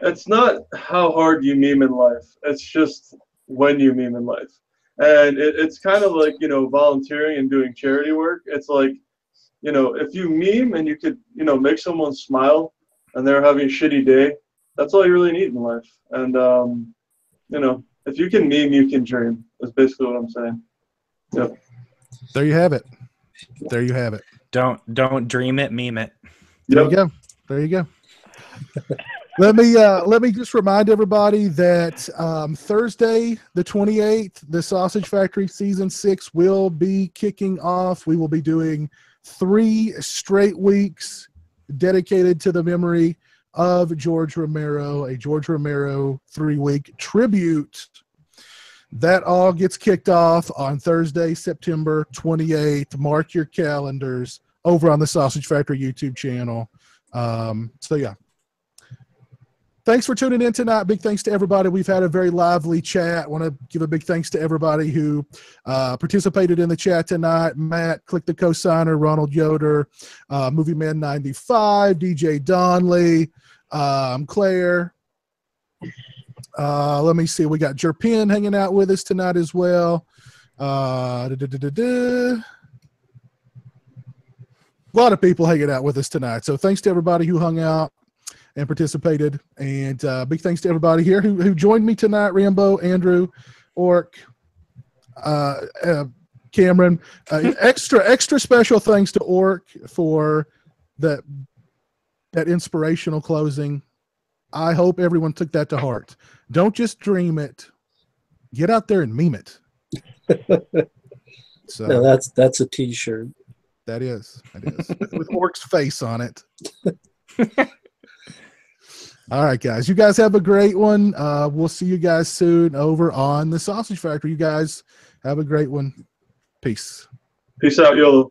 D: It's not how hard you meme in life. It's just when you meme in life. And it's kind of like, you know, volunteering and doing charity work. It's like, you know, if you meme and you could, you know, make someone smile and they're having a shitty day, that's all you really need in life. And, you know, if you can meme, you can dream. That's basically what I'm saying. Yep.
A: There you have it. There you have it.
E: Don't dream it, meme it.
A: There you go. There you go. Let me just remind everybody that Thursday, the 28th, the Sausage Factory Season 6 will be kicking off. We will be doing 3 straight weeks dedicated to the memory of George Romero, a George Romero 3-week tribute. That all gets kicked off on Thursday, September 28th. Mark your calendars over on the Sausage Factory YouTube channel. So, yeah. Thanks for tuning in tonight. Big thanks to everybody. We've had a very lively chat. I want to give a big thanks to everybody who participated in the chat tonight. Matt, Click the Cosigner, Ronald Yoder, Movie Man 95, DJ Donley, Claire. Let me see. We got Jerpin hanging out with us tonight as well. A lot of people hanging out with us tonight. So thanks to everybody who hung out and participated. And big thanks to everybody here who joined me tonight. Rambo, Andrew, Orc, Cameron. Extra special thanks to Orc for that inspirational closing. I hope everyone took that to heart. Don't just dream it. Get out there and meme it. So
B: no, that's a T-shirt.
A: That is. With Orc's face on it. All right, guys. You guys have a great one. We'll see you guys soon over on the Sausage Factory. You guys have a great one. Peace.
D: Peace out, YOLO.